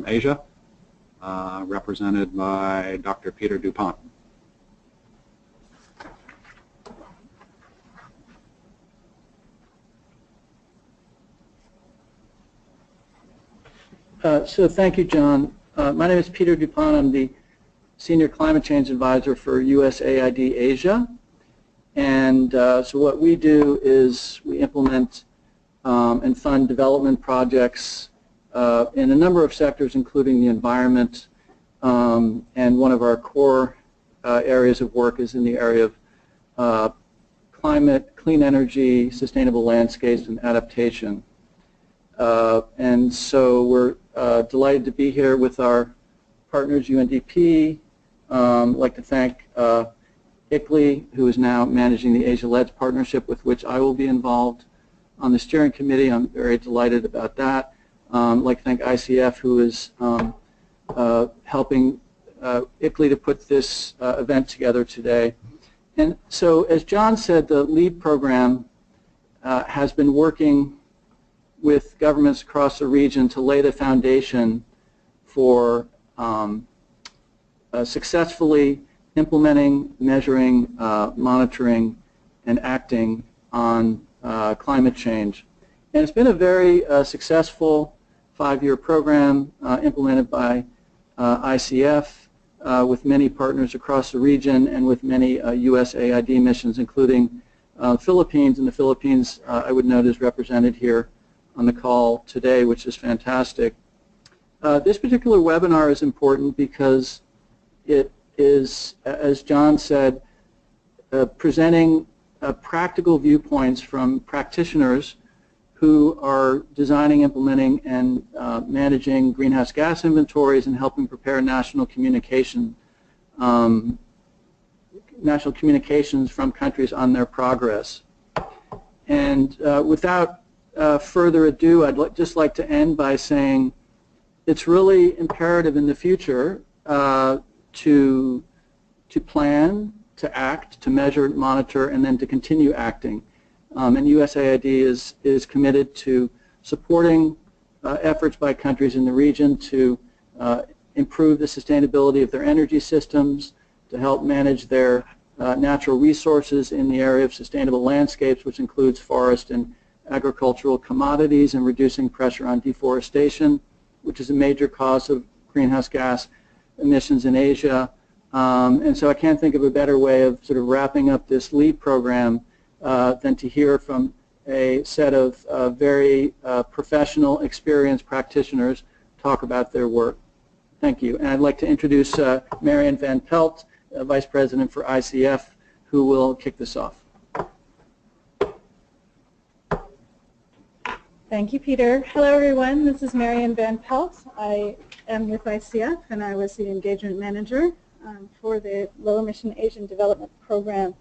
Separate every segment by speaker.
Speaker 1: Asia, represented by Dr. Peter DuPont.
Speaker 2: So thank you, John. My name is Peter DuPont. I'm the Senior Climate Change Advisor for USAID Asia. And so what we do is we implement and fund development projects in a number of sectors, including the environment. And one of our core areas of work is in the area of climate, clean energy, sustainable landscapes, and adaptation. And so we're delighted to be here with our partners, UNDP. I'd like to thank ICLEI, who is now managing the Asia-led partnership with which I will be involved on the steering committee. I'm very delighted about that. I'd like to thank ICF, who is helping ICLEI to put this event together today. And so, as John said, the LEAD program has been working with governments across the region to lay the foundation for successfully implementing, measuring, monitoring, and acting on climate change. And it's been a very successful 5-year program implemented by ICF with many partners across the region and with many USAID missions, including Philippines. And the Philippines, I would note, is represented here on the call today, which is fantastic. This particular webinar is important because it is, as John said, presenting practical viewpoints from practitioners who are designing, implementing, and managing greenhouse gas inventories and helping prepare national communications from countries on their progress. And without further ado, I'd just like to end by saying it's really imperative in the future to plan, to act, to measure, monitor, and then to continue acting. And USAID is committed to supporting efforts by countries in the region to improve the sustainability of their energy systems, to help manage their natural resources in the area of sustainable landscapes, which includes forest and agricultural commodities, and reducing pressure on deforestation, which is a major cause of greenhouse gas emissions in Asia. And so I can't think of a better way of sort of wrapping up this LEAD program than to hear from a set of very professional, experienced practitioners talk about their work. Thank you. And I'd like to introduce Marian Van Pelt, Vice President for ICF, who will kick this off.
Speaker 3: Thank you, Peter. Hello, everyone. This is Marian Van Pelt. I am with ICF, and I was the engagement manager for the Low Emission Asian Development Program.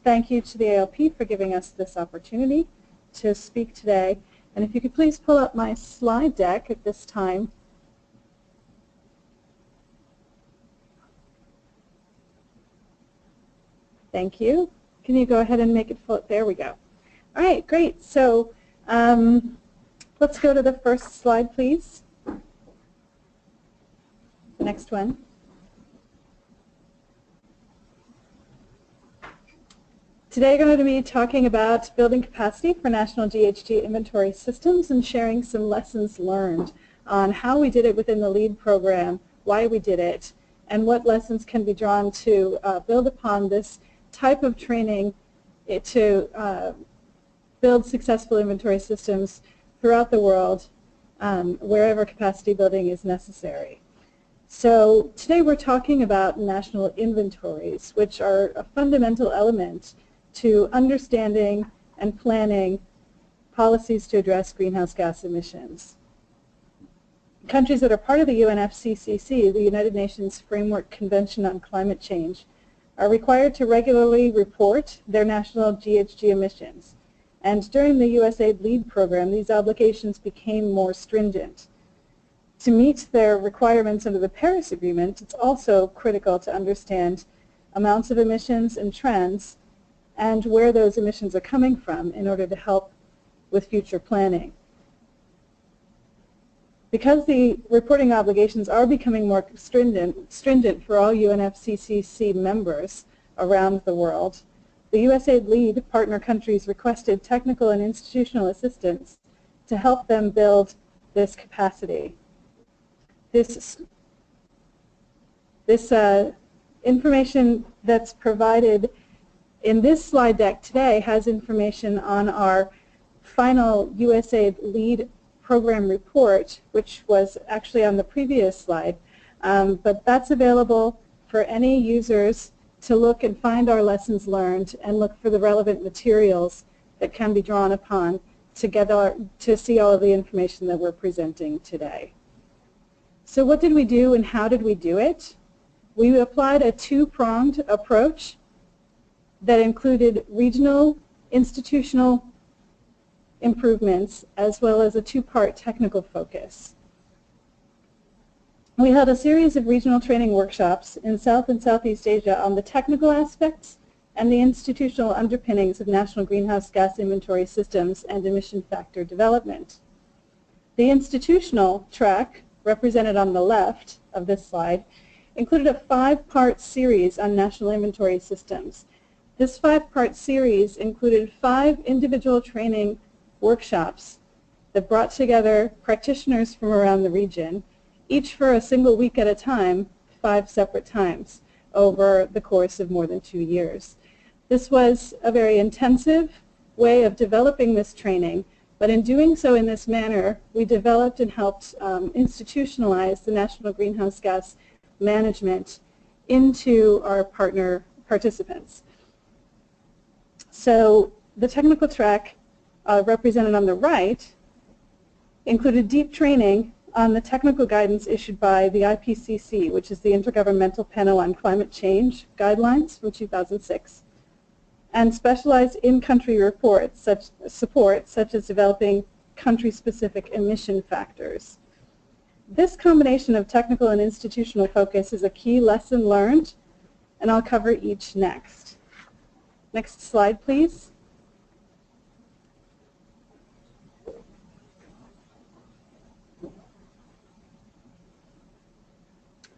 Speaker 3: Thank you to the ALP for giving us this opportunity to speak today. And if you could please pull up my slide deck at this time. Thank you. Can you go ahead and make it full? There we go. All right, great. So let's go to the first slide, please. The next one. Today I'm going to be talking about building capacity for national GHG inventory systems and sharing some lessons learned on how we did it within the LEAD program, why we did it, and what lessons can be drawn to build upon this type of training to build successful inventory systems throughout the world wherever capacity building is necessary. So today we're talking about national inventories, which are a fundamental element to understanding and planning policies to address greenhouse gas emissions. Countries that are part of the UNFCCC, the United Nations Framework Convention on Climate Change, are required to regularly report their national GHG emissions. And during the USAID LEAD program, these obligations became more stringent. To meet their requirements under the Paris Agreement, it's also critical to understand amounts of emissions and trends and where those emissions are coming from in order to help with future planning. Because the reporting obligations are becoming more stringent for all UNFCCC members around the world, the USAID lead partner countries requested technical and institutional assistance to help them build this capacity. This information that's provided in this slide deck today has information on our final USAID lead program report, which was actually on the previous slide, but that's available for any users to look and find our lessons learned and look for the relevant materials that can be drawn upon to see all of the information that we're presenting today. So what did we do and how did we do it? We applied a two-pronged approach that included regional, institutional improvements as well as a two-part technical focus. We held a series of regional training workshops in South and Southeast Asia on the technical aspects and the institutional underpinnings of national greenhouse gas inventory systems and emission factor development. The institutional track, represented on the left of this slide, included a 5-part series on national inventory systems. This 5-part series included 5 individual training workshops that brought together practitioners from around the region, each for a single week at a time, 5 separate times over the course of more than 2 years. This was a very intensive way of developing this training, but in doing so in this manner, we developed and helped institutionalize the national greenhouse gas management into our partner participants. So the technical track represented on the right included deep training on the technical guidance issued by the IPCC, which is the Intergovernmental Panel on Climate Change guidelines from 2006, and specialized in-country support, such as developing country-specific emission factors. This combination of technical and institutional focus is a key lesson learned, and I'll cover each next. Next slide, please.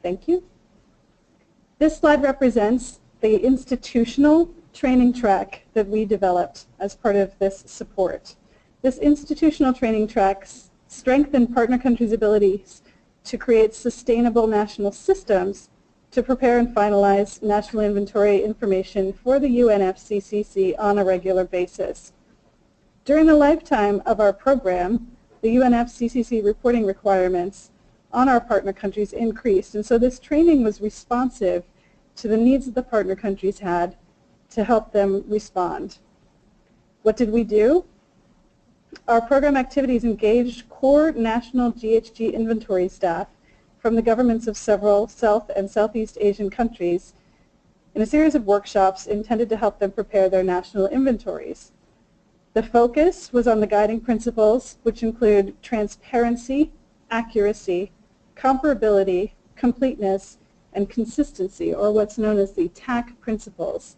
Speaker 3: Thank you. This slide represents the institutional training track that we developed as part of this support. This institutional training track strengthened partner countries' abilities to create sustainable national systems to prepare and finalize national inventory information for the UNFCCC on a regular basis. During the lifetime of our program, the UNFCCC reporting requirements on our partner countries increased, and so this training was responsive to the needs that the partner countries had to help them respond. What did we do? Our program activities engaged core national GHG inventory staff from the governments of several South and Southeast Asian countries in a series of workshops intended to help them prepare their national inventories. The focus was on the guiding principles, which include transparency, accuracy, comparability, completeness, and consistency, or what's known as the TAC principles.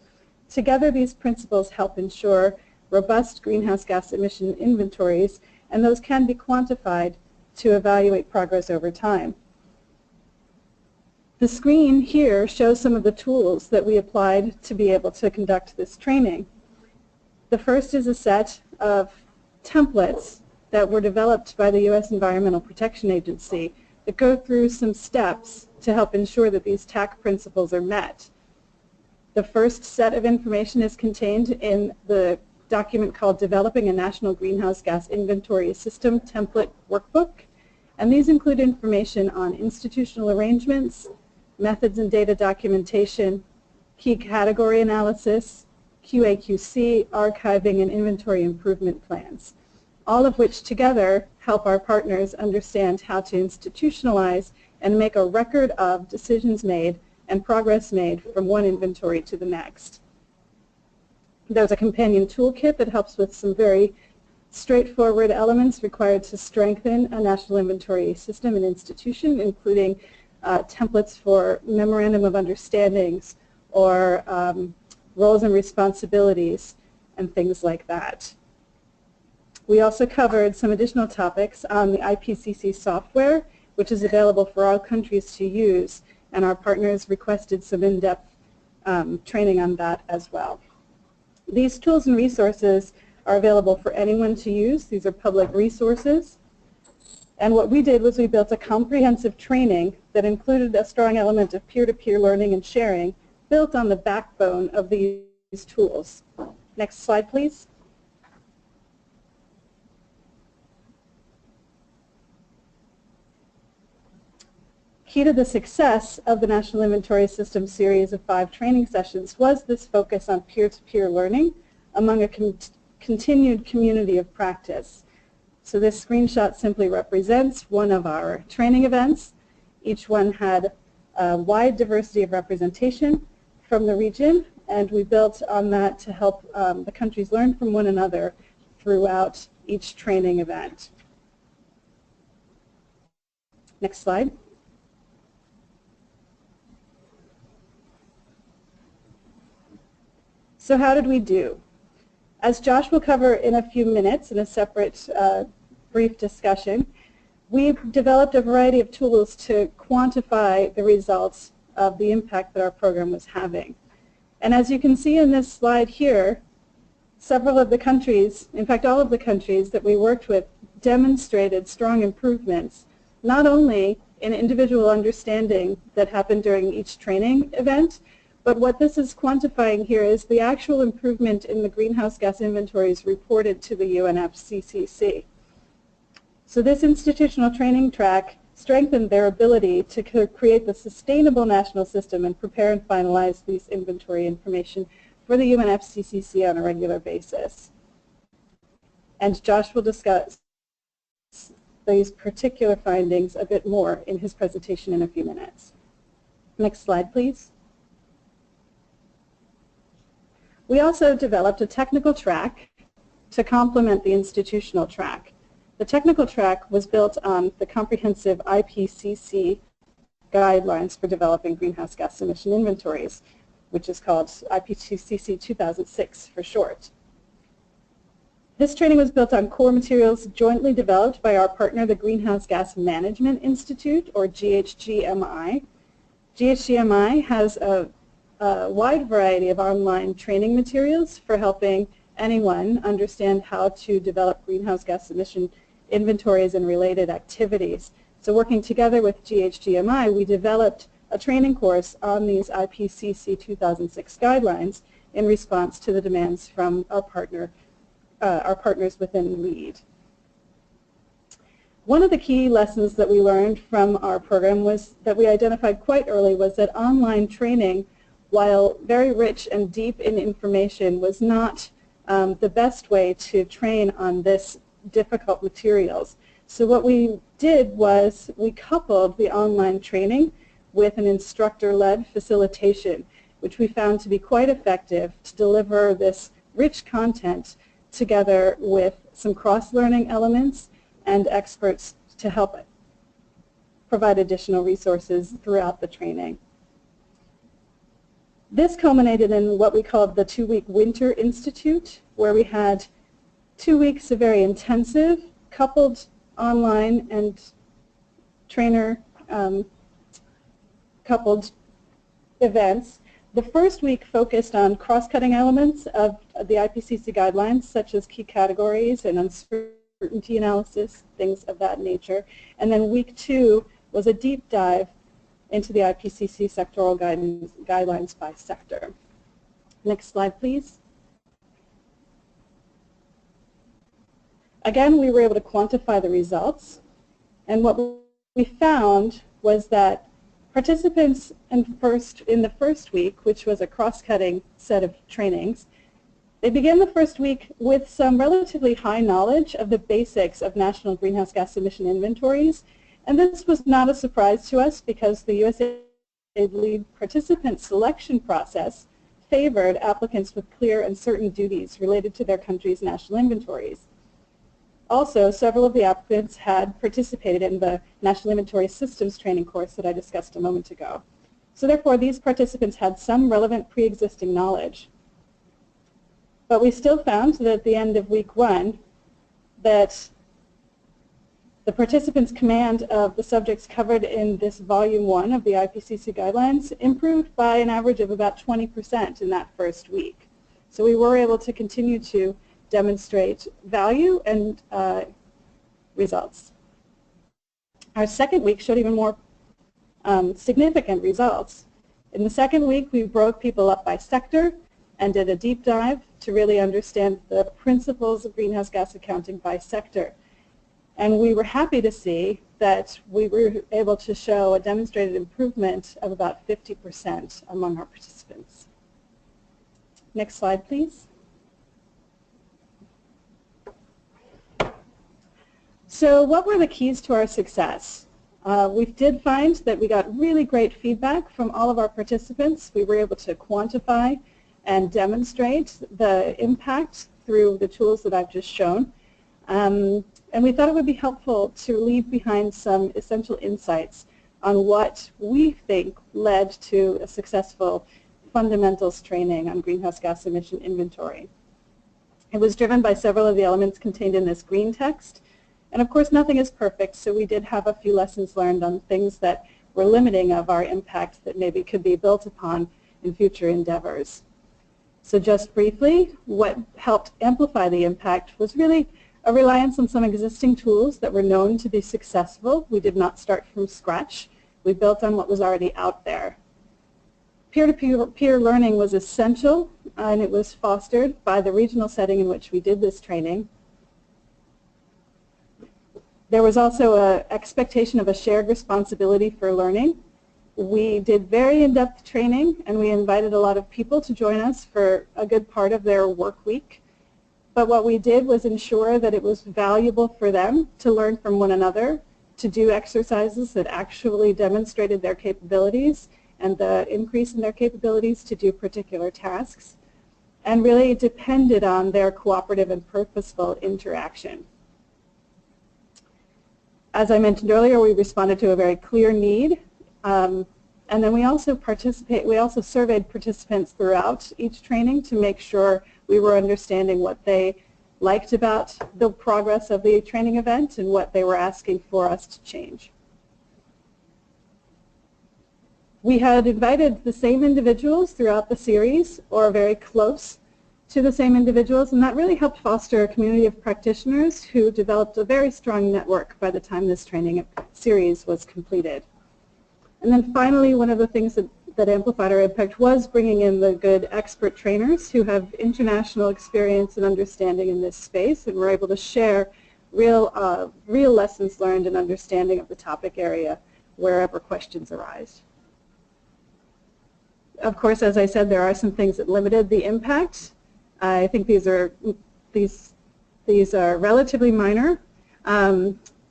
Speaker 3: Together, these principles help ensure robust greenhouse gas emission inventories, and those can be quantified to evaluate progress over time. The screen here shows some of the tools that we applied to be able to conduct this training. The first is a set of templates that were developed by the U.S. Environmental Protection Agency that go through some steps to help ensure that these TAC principles are met. The first set of information is contained in the document called Developing a National Greenhouse Gas Inventory System Template Workbook, and these include information on institutional arrangements, methods and data documentation, key category analysis, QA/QC, archiving, and inventory improvement plans, all of which together help our partners understand how to institutionalize and make a record of decisions made and progress made from one inventory to the next. There's a companion toolkit that helps with some very straightforward elements required to strengthen a national inventory system and institution, including templates for memorandum of understandings or roles and responsibilities and things like that. We also covered some additional topics on the IPCC software, which is available for all countries to use, and our partners requested some in-depth training on that as well. These tools and resources are available for anyone to use. These are public resources. And what we did was we built a comprehensive training that included a strong element of peer-to-peer learning and sharing built on the backbone of these tools. Next slide, please. Key to the success of the National Inventory System series of 5 training sessions was this focus on peer-to-peer learning among a continued community of practice. So this screenshot simply represents one of our training events. Each one had a wide diversity of representation from the region, and we built on that to help the countries learn from one another throughout each training event. Next slide. So how did we do? As Josh will cover in a few minutes in a separate brief discussion, we developed a variety of tools to quantify the results of the impact that our program was having. And as you can see in this slide here, several of the countries, in fact all of the countries that we worked with, demonstrated strong improvements, not only in individual understanding that happened during each training event, but what this is quantifying here is the actual improvement in the greenhouse gas inventories reported to the UNFCCC. So this institutional training track strengthened their ability to create the sustainable national system and prepare and finalize these inventory information for the UNFCCC on a regular basis. And Josh will discuss these particular findings a bit more in his presentation in a few minutes. Next slide, please. We also developed a technical track to complement the institutional track. The technical track was built on the comprehensive IPCC guidelines for developing greenhouse gas emission inventories, which is called IPCC 2006 for short. This training was built on core materials jointly developed by our partner, the Greenhouse Gas Management Institute, or GHGMI. GHGMI has a wide variety of online training materials for helping anyone understand how to develop greenhouse gas emission inventories and related activities. So working together with GHGMI, we developed a training course on these IPCC 2006 guidelines in response to the demands from our partners within LEAD. One of the key lessons that we learned from our program was that we identified quite early was that online training, while very rich and deep in information, was not the best way to train on this difficult materials. So what we did was we coupled the online training with an instructor-led facilitation, which we found to be quite effective to deliver this rich content together with some cross-learning elements and experts to help provide additional resources throughout the training. This culminated in what we called the 2-week Winter Institute, where we had 2 weeks of very intensive, coupled online and trainer coupled events. The first week focused on cross-cutting elements of the IPCC guidelines, such as key categories and uncertainty analysis, things of that nature. And then week 2 was a deep dive into the IPCC sectoral guidelines by sector. Next slide, please. Again, we were able to quantify the results, and what we found was that participants in the first week, which was a cross-cutting set of trainings, they began the first week with some relatively high knowledge of the basics of national greenhouse gas emission inventories. And this was not a surprise to us because the USAID LEAD participant selection process favored applicants with clear and certain duties related to their country's national inventories. Also, several of the applicants had participated in the National Inventory Systems training course that I discussed a moment ago. So therefore, these participants had some relevant pre-existing knowledge. But we still found that at the end of week 1, that the participants' command of the subjects covered in this volume 1 of the IPCC guidelines improved by an average of about 20% in that first week. So we were able to continue to demonstrate value and results. Our second week showed even more significant results. In the second week, we broke people up by sector and did a deep dive to really understand the principles of greenhouse gas accounting by sector. And we were happy to see that we were able to show a demonstrated improvement of about 50% among our participants. Next slide, please. So what were the keys to our success? We did find that we got really great feedback from all of our participants. We were able to quantify and demonstrate the impact through the tools that I've just shown. And we thought it would be helpful to leave behind some essential insights on what we think led to a successful fundamentals training on greenhouse gas emission inventory. It was driven by several of the elements contained in this green text. And of course, nothing is perfect, so we did have a few lessons learned on things that were limiting of our impact that maybe could be built upon in future endeavors. So just briefly, what helped amplify the impact was really a reliance on some existing tools that were known to be successful. We did not start from scratch. We built on what was already out there. Peer-to-peer learning was essential, and it was fostered by the regional setting in which we did this training. There was also an expectation of a shared responsibility for learning. We did very in-depth training, and we invited a lot of people to join us for a good part of their work week. But what we did was ensure that it was valuable for them to learn from one another, to do exercises that actually demonstrated their capabilities and the increase in their capabilities to do particular tasks, and really depended on their cooperative and purposeful interaction. As I mentioned earlier, we responded to a very clear need, and then we also surveyed participants throughout each training to make sure we were understanding what they liked about the progress of the training event and what they were asking for us to change. We had invited the same individuals throughout the series, or very close to the same individuals, and that really helped foster a community of practitioners who developed a very strong network by the time this training series was completed. And then finally, one of the things that amplified our impact was bringing in the good expert trainers who have international experience and understanding in this space, and were able to share real lessons learned and understanding of the topic area wherever questions arise. Of course, as I said, there are some things that limited the impact. I think these are relatively minor,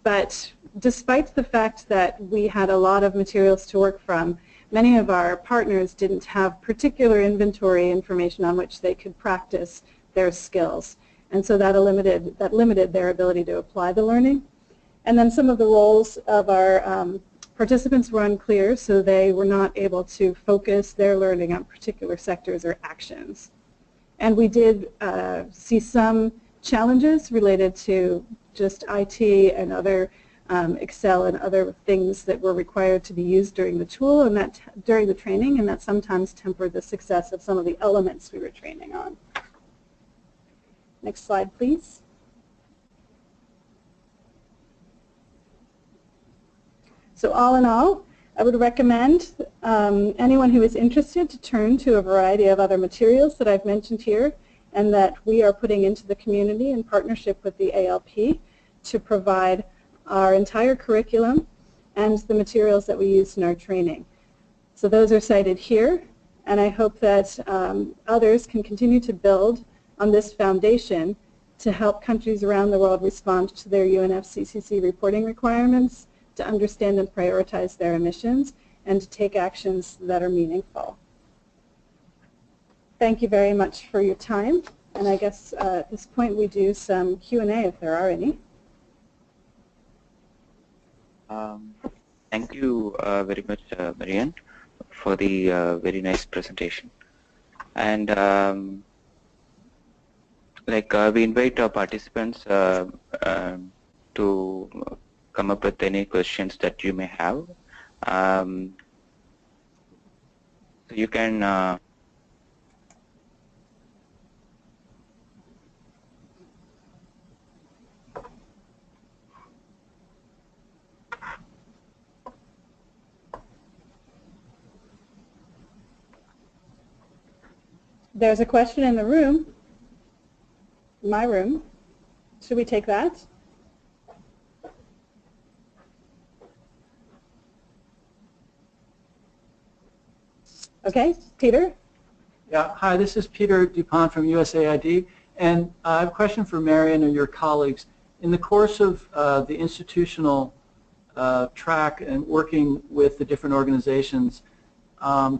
Speaker 3: but despite the fact that we had a lot of materials to work from, many of our partners didn't have particular inventory information on which they could practice their skills. And so that limited their ability to apply the learning. And then some of the roles of our participants were unclear, so they were not able to focus their learning on particular sectors or actions. And we did see some challenges related to just IT and other Excel and other things that were required to be used during the tool and during the training, and that sometimes tempered the success of some of the elements we were training on. Next slide, please. So all in all, I would recommend anyone who is interested to turn to a variety of other materials that I've mentioned here and that we are putting into the community in partnership with the ALP to provide our entire curriculum and the materials that we use in our training. So those are cited here, and I hope that others can continue to build on this foundation to help countries around the world respond to their UNFCCC reporting requirements, to understand and prioritize their emissions, and to take actions that are meaningful. Thank you very much for your time, and I guess at this point we do some Q&A if there are any.
Speaker 4: Thank you very much, Marianne, for the very nice presentation. And we invite our participants to come up with any questions that you may have. So you can
Speaker 3: There's a question in the room, my room. Should we take that? Okay, Peter?
Speaker 2: Yeah, hi, this is Peter DuPont from USAID, and I have a question for Marion and your colleagues. In the course of the institutional track and working with the different organizations,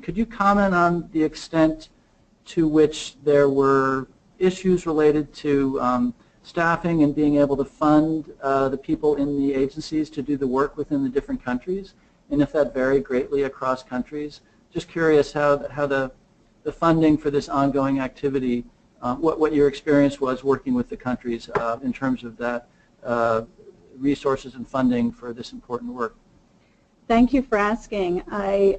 Speaker 2: could you comment on the extent to which there were issues related to staffing and being able to fund the people in the agencies to do the work within the different countries, and if that varied greatly across countries? Just curious how the funding for this ongoing activity, what your experience was working with the countries in terms of that resources and funding for this important work.
Speaker 3: Thank you for asking. I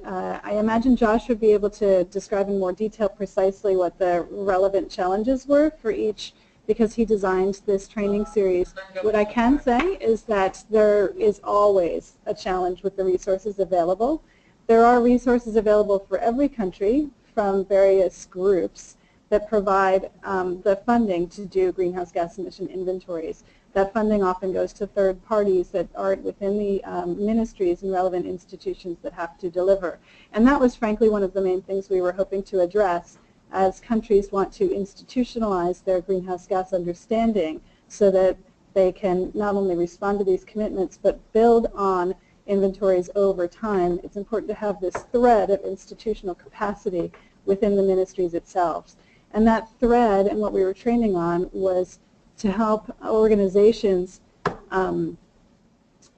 Speaker 3: imagine Josh would be able to describe in more detail precisely what the relevant challenges were for each, because he designed this training series. What I can say is that there is always a challenge with the resources available. There are resources available for every country from various groups that provide the funding to do greenhouse gas emission inventories. That funding often goes to third parties that aren't within the ministries and relevant institutions that have to deliver. And that was frankly one of the main things we were hoping to address as countries want to institutionalize their greenhouse gas understanding so that they can not only respond to these commitments but build on inventories over time. It's important to have this thread of institutional capacity within the ministries itself. And that thread and what we were training on was to help organizations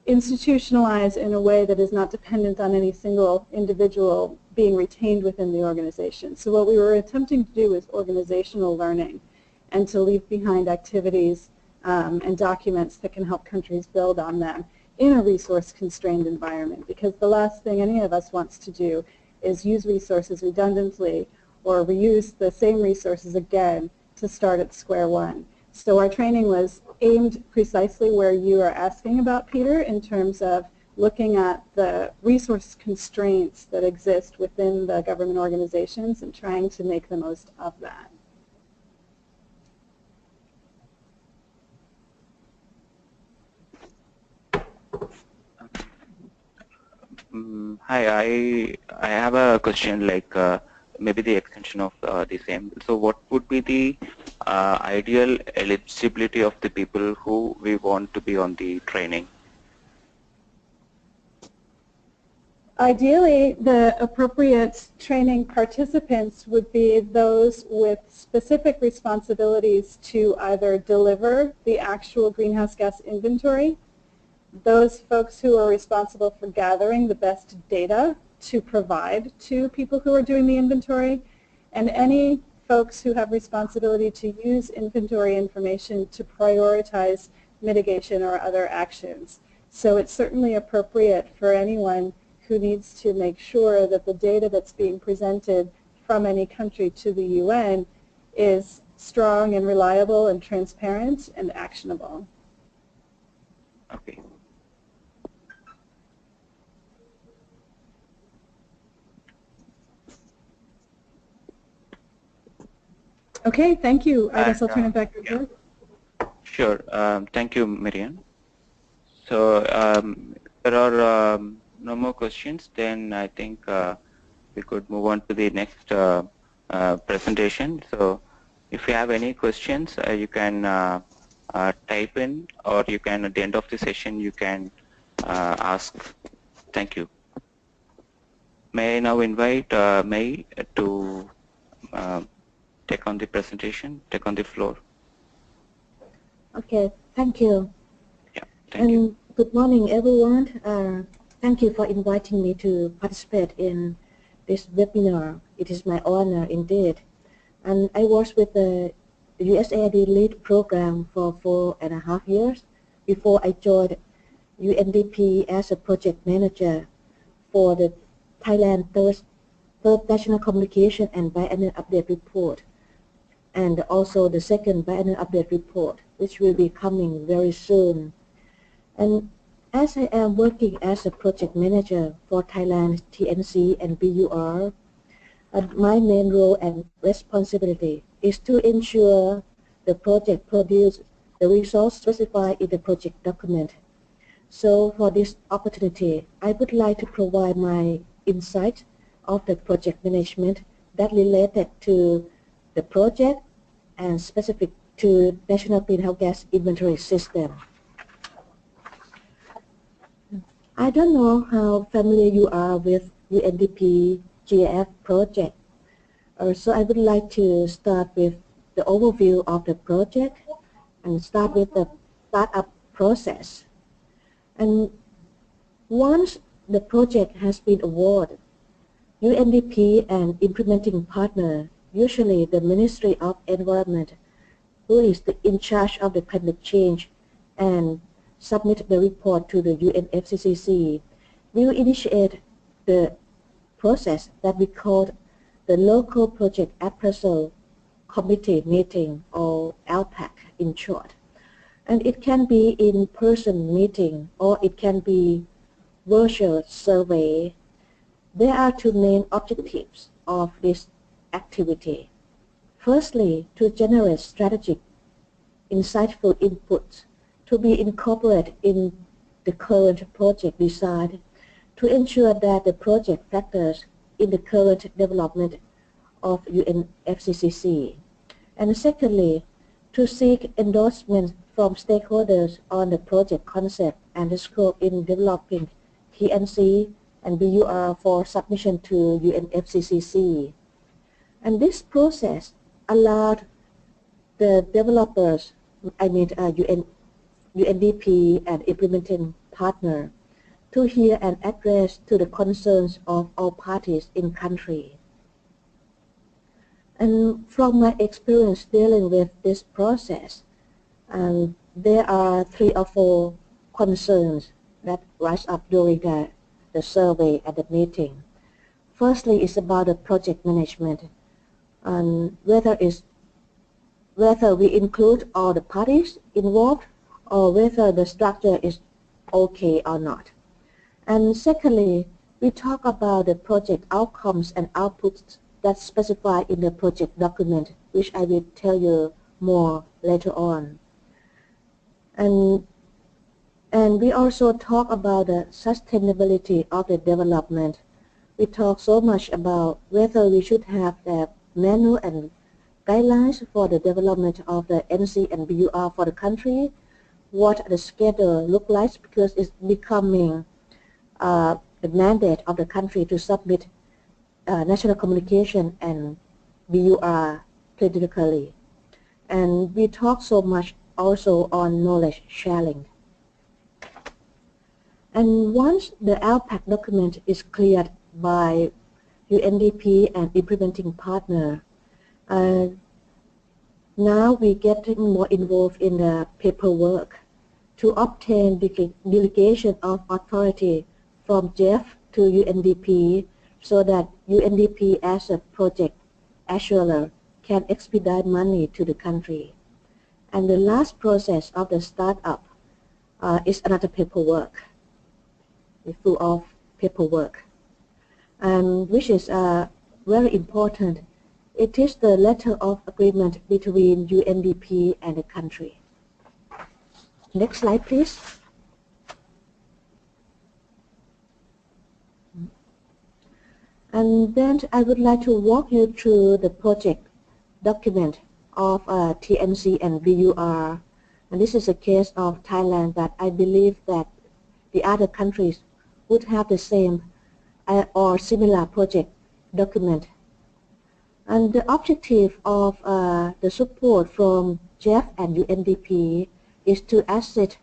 Speaker 3: institutionalize in a way that is not dependent on any single individual being retained within the organization. So what we were attempting to do is organizational learning and to leave behind activities and documents that can help countries build on them in a resource-constrained environment, because the last thing any of us wants to do is use resources redundantly or reuse the same resources again to start at square one. So our training was aimed precisely where you are asking about, Peter, in terms of looking at the resource constraints that exist within the government organizations and trying to make the most of that.
Speaker 4: Hi, I have a question, like maybe the extension of the same. So what would be the ideal eligibility of the people who we want to be on the training?
Speaker 3: Ideally, the appropriate training participants would be those with specific responsibilities to either deliver the actual greenhouse gas inventory, those folks who are responsible for gathering the best data to provide to people who are doing the inventory, and any folks who have responsibility to use inventory information to prioritize mitigation or other actions. So it's certainly appropriate for anyone who needs to make sure that the data that's being presented from any country to the UN is strong and reliable and transparent and actionable.
Speaker 4: Okay.
Speaker 3: Okay, thank you. I guess I'll turn it back over.
Speaker 4: Yeah. Sure. Thank you, Marianne. So there are no more questions. Then I think we could move on to the next presentation. So if you have any questions, you can type in, or you can, at the end of the session, you can ask. Thank you. May I now invite May to take on the presentation, take on the floor.
Speaker 5: Okay, thank you.
Speaker 4: Yeah, thank you.
Speaker 5: Good morning, everyone. Thank you for inviting me to participate in this webinar. It is my honor indeed. And I was with the the USAID lead program for 4.5 years before I joined UNDP as a project manager for the Thailand third National Communication and Biannual Update Report, and also the second Biannual Update Report, which will be coming very soon. And as I am working as a project manager for Thailand TNC and BUR, my main role and responsibility is to ensure the project produces the results specified in the project document. So for this opportunity, I would like to provide my insight of the project management that related to the project and specific to National Greenhouse Gas Inventory System. I don't know how familiar you are with UNDP GAF project. So I would like to start with the overview of the project and start with the startup process. And once the project has been awarded, UNDP and implementing partner, usually the Ministry of Environment, who is in charge of the climate change and submit the report to the UNFCCC, will initiate the process that we call the Local Project Appraisal Committee meeting, or LPAC in short. And it can be in-person meeting or it can be virtual survey. There are two main objectives of this activity. Firstly, to generate strategic, insightful inputs to be incorporated in the current project design to ensure that the project factors in the current development of UNFCCC. And secondly, to seek endorsement from stakeholders on the project concept and the scope in developing TNC and BUR for submission to UNFCCC. And this process allowed the developers, UNDP and implementing partner, to hear and address to the concerns of all parties in country. And from my experience dealing with this process, there are 3 or 4 concerns that rise up during the survey at the meeting. Firstly, it's about the project management, and whether we include all the parties involved or whether the structure is okay or not. And secondly, we talk about the project outcomes and outputs that's specified in the project document, which I will tell you more later on. And we also talk about the sustainability of the development. We talk so much about whether we should have the manual and guidelines for the development of the NC and BUR for the country, what the schedule look like, because it's becoming the mandate of the country to submit national communication and BUR periodically. And we talk so much also on knowledge sharing. And once the LPAC document is cleared by UNDP and implementing partner, now we're getting more involved in the paperwork to obtain delegation of authority from Jeff to UNDP so that UNDP as a project assurer can expedite money to the country. And the last process of the startup is another paperwork. It's full of paperwork, and which is very important. It is the letter of agreement between UNDP and the country. Next slide, please. And then I would like to walk you through the project document of TNC and BUR. And this is a case of Thailand, but I believe that the other countries would have the same or similar project document. And the objective of the support from Jeff and UNDP is to assist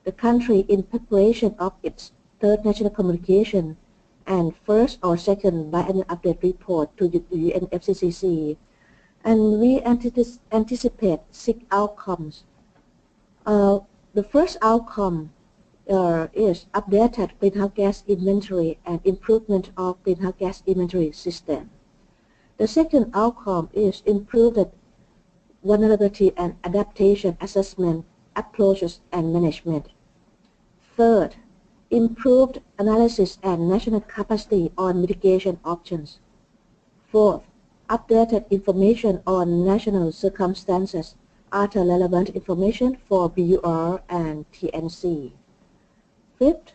Speaker 5: the country in preparation of its third national communication and first or second biannual update report to the UNFCCC. And we anticipate 6 outcomes. The first outcome is updated greenhouse gas inventory and improvement of greenhouse gas inventory system. The second outcome is improved vulnerability and adaptation assessment approaches and management. Third, improved analysis and national capacity on mitigation options. Fourth, updated information on national circumstances, other relevant information for BUR and TNC. Fifth,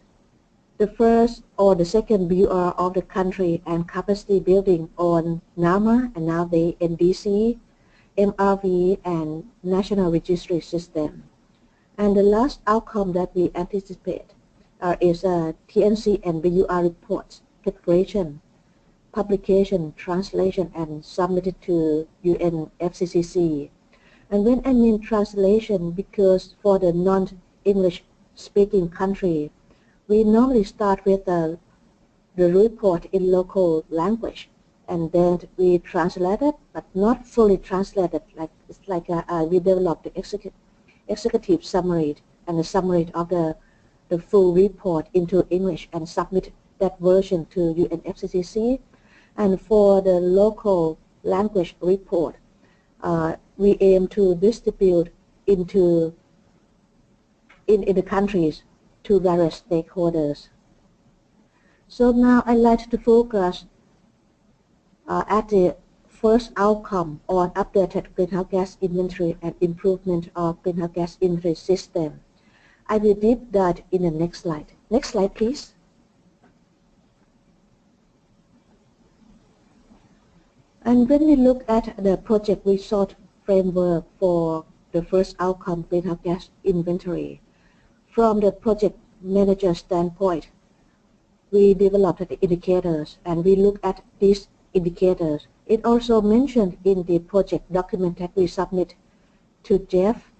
Speaker 5: the first or the second BUR of the country and capacity building on NAMA and now the NDC, MRV, and National Registry System. And the last outcome that we anticipate is TNC and BUR reports, preparation, publication, translation, and submitted to UNFCCC. And when I mean translation, because for the non-English speaking country, we normally start with the report in local language, and then we translate it, but not fully translated. It's like we develop the executive summary and the summary of the full report into English and submit that version to UNFCCC. And for the local language report, we aim to distribute in the countries to various stakeholders. So now I'd like to focus at the first outcome on updated greenhouse gas inventory and improvement of greenhouse gas inventory system. I will deep dive in the next slide. Next slide, please. And when we look at the project resource framework for the first outcome greenhouse gas inventory, from the project manager standpoint, we developed the indicators and we look at these indicators. It also mentioned in the project document that we submit to Jeff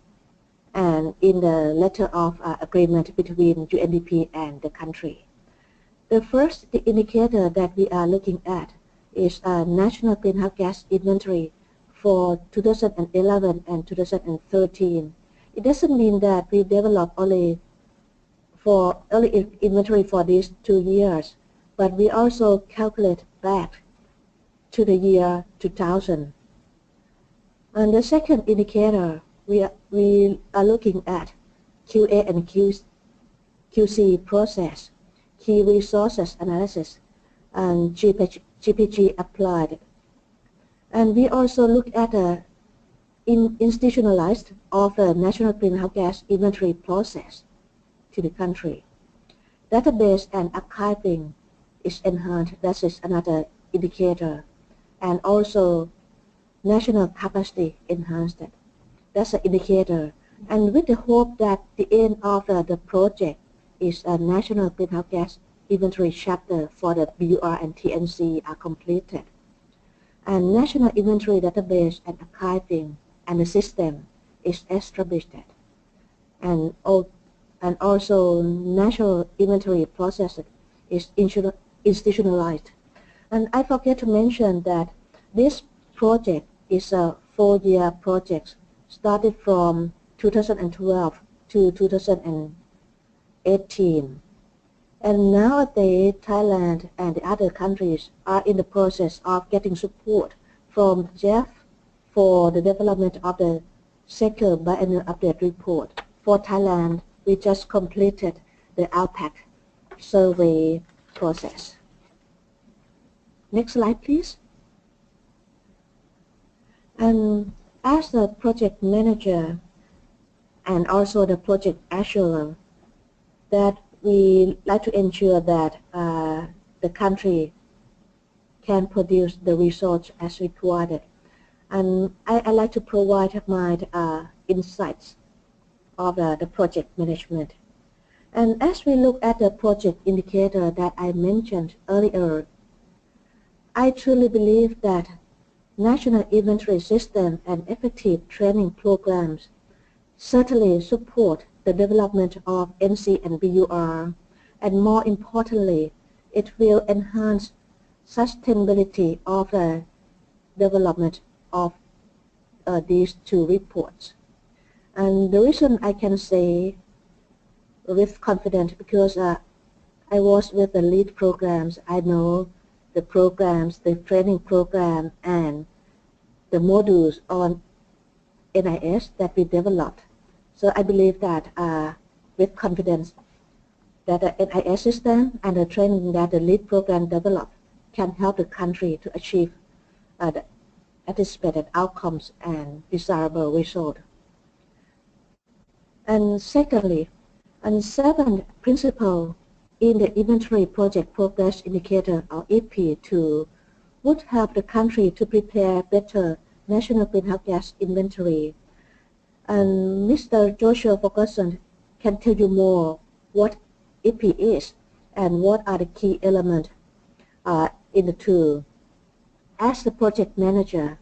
Speaker 5: and in the letter of agreement between UNDP and the country. The first indicator that we are looking at is a national greenhouse gas inventory for 2011 and 2013. It doesn't mean that we develop only inventory for these 2 years, but we also calculate back to the year 2000. And the second indicator, we are looking at QA and QC process, key resources analysis, and GPG applied. And we also look at the institutionalized of the national greenhouse gas inventory process to the country. Database and archiving is enhanced. That is another indicator. And also national capacity enhanced. That's an indicator. And with the hope that the end of the project is a national greenhouse gas inventory chapter for the BUR and TNC are completed. And national inventory database and archiving and the system is established. And also national inventory process is institutionalized. And I forget to mention that this project is a 4-year project started from 2012 to 2018. And nowadays, Thailand and the other countries are in the process of getting support from Jeff for the development of the second biennial update report. For Thailand, we just completed the ALPAC survey process. Next slide, please. And as the project manager and also the project assurer, that we like to ensure that the country can produce the results as required. And I like to provide my insights of the project management. And as we look at the project indicator that I mentioned earlier, I truly believe that national inventory system and effective training programs certainly support the development of NC and BUR, and more importantly, it will enhance sustainability of the development of these two reports. And the reason I can say with confidence because I was with the lead programs. I know the programs, the training program, and the modules on NIS that we developed. So I believe that with confidence that the NIS system and the training that the lead program developed can help the country to achieve the anticipated outcomes and desirable result. And secondly, and seventh principle in the Inventory Project Progress Indicator, or EP2, would help the country to prepare better national greenhouse gas inventory. And Mr. Joshua Ferguson can tell you more what EP is and what are the key elements in the tool. As the project manager,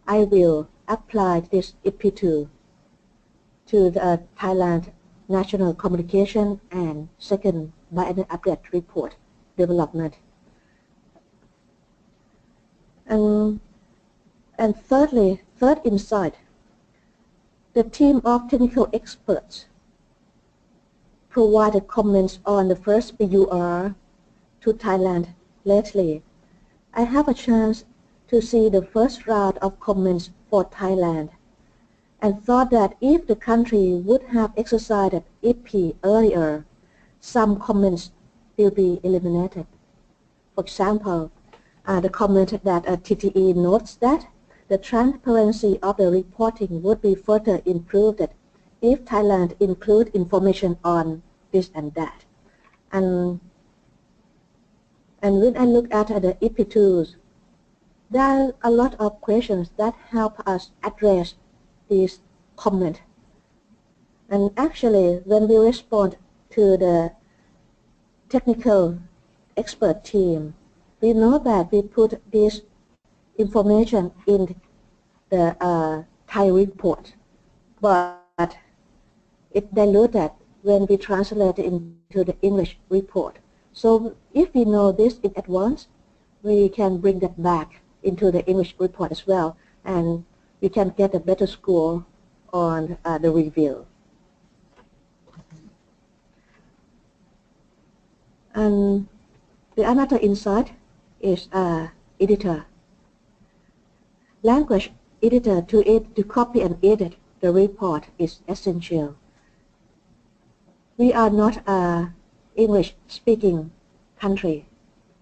Speaker 5: I will apply this EP2 to the Thailand National Communication and second biannual update report development. And thirdly, third insight, the team of technical experts provided comments on the first BUR to Thailand lately. I have a chance to see the first round of comments for Thailand and thought that if the country would have exercised EP earlier, some comments will be eliminated. For example, the comment that TTE notes that the transparency of the reporting would be further improved if Thailand include information on this and that. And when I look at the EP2s, there are a lot of questions that help us address these comments. And actually, when we respond to the technical expert team, we know that we put this information in the Thai report, but it diluted when we translate it into the English report. So if we know this in advance, we can bring that back into the English report as well, and we can get a better score on the review. And the another insight is editor. Language editor to copy and edit the report is essential. We are not an English-speaking country,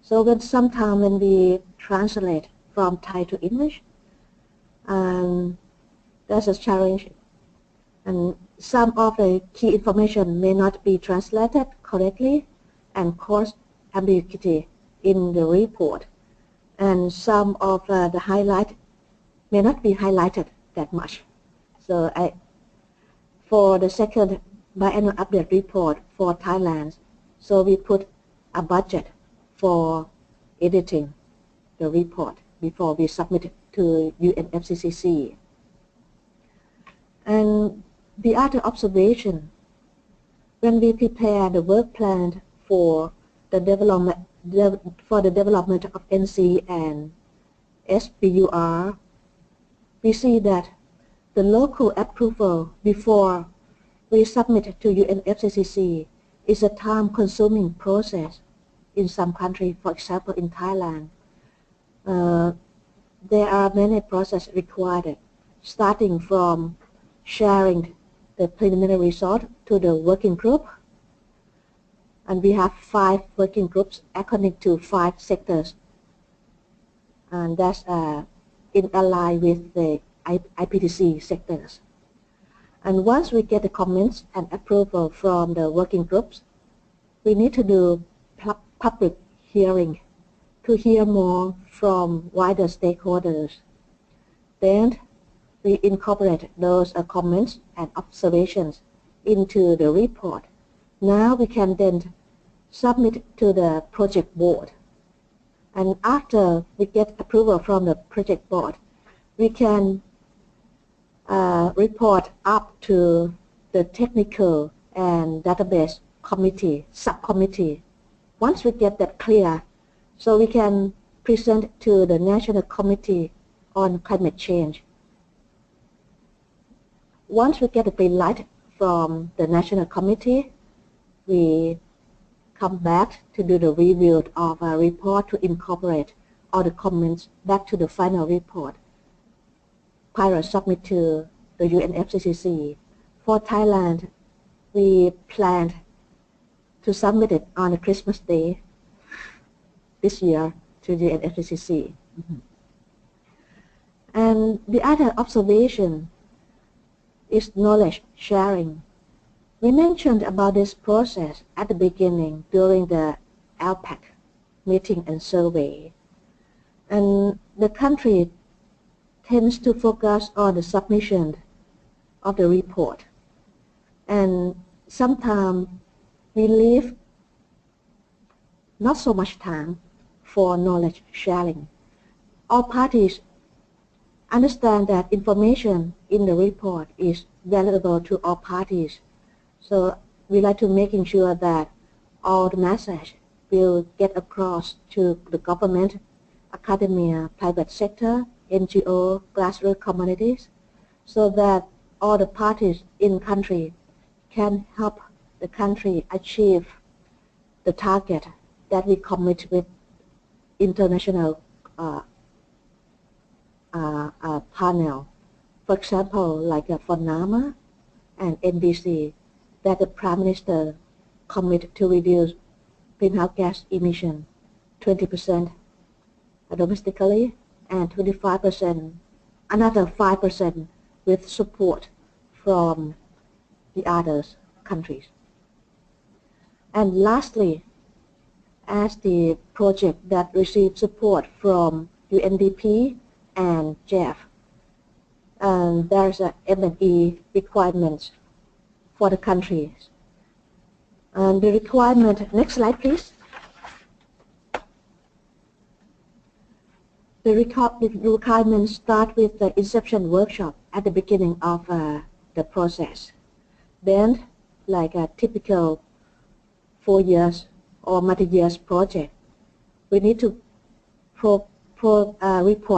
Speaker 5: so sometimes when we translate from Thai to English, that's a challenge. And some of the key information may not be translated correctly and cause ambiguity in the report. And some of the highlight may not be highlighted that much. So for the second biannual update report for Thailand, so we put a budget for editing the report before we submit it to UNFCCC. And the other observation, when we prepare the work plan for the development of NC and SBUR, we see that the local approval before we submit to UNFCCC is a time-consuming process in some countries. For example, in Thailand, there are many processes required, starting from sharing the preliminary result to the working group. And we have 5 working groups according to 5 sectors. And that's in line with the IPTC sectors. And once we get the comments and approval from the working groups, we need to do public hearing to hear more from wider stakeholders. Then we incorporate those comments and observations into the report. Now we can then submit to the project board. And after we get approval from the project board, we can report up to the technical and database committee, subcommittee. Once we get that clear, so we can present to the National Committee on Climate Change once we get the green light from the National Committee, we come back to do the review of a report to incorporate all the comments back to the final report. Pilot submit to the UNFCCC. For Thailand, we planned to submit it on a Christmas Day this year to the UNFCCC. And the other observation is knowledge sharing. We mentioned about this process at the beginning during the ALPAC meeting and survey. And the country tends to focus on the submission of the report. And sometimes we leave not so much time for knowledge sharing. All parties understand that information in the report is valuable to all parties. So we like to making sure that all the message will get across to the government, academia, private sector, NGO, grassroots communities, so that all the parties in country can help the country achieve the target that we commit with international panel. For example, like for NAMA and NDC, that the Prime Minister commit to reduce greenhouse gas emission 20% domestically and 25%, another 5% with support from the other countries. And lastly, as the project that received support from UNDP and JEF, there's a M&E requirements for the countries. And the requirement, next slide please. The requirements start with the inception workshop at the beginning of the process. Then, like a typical 4 years or multi-years project, we need to report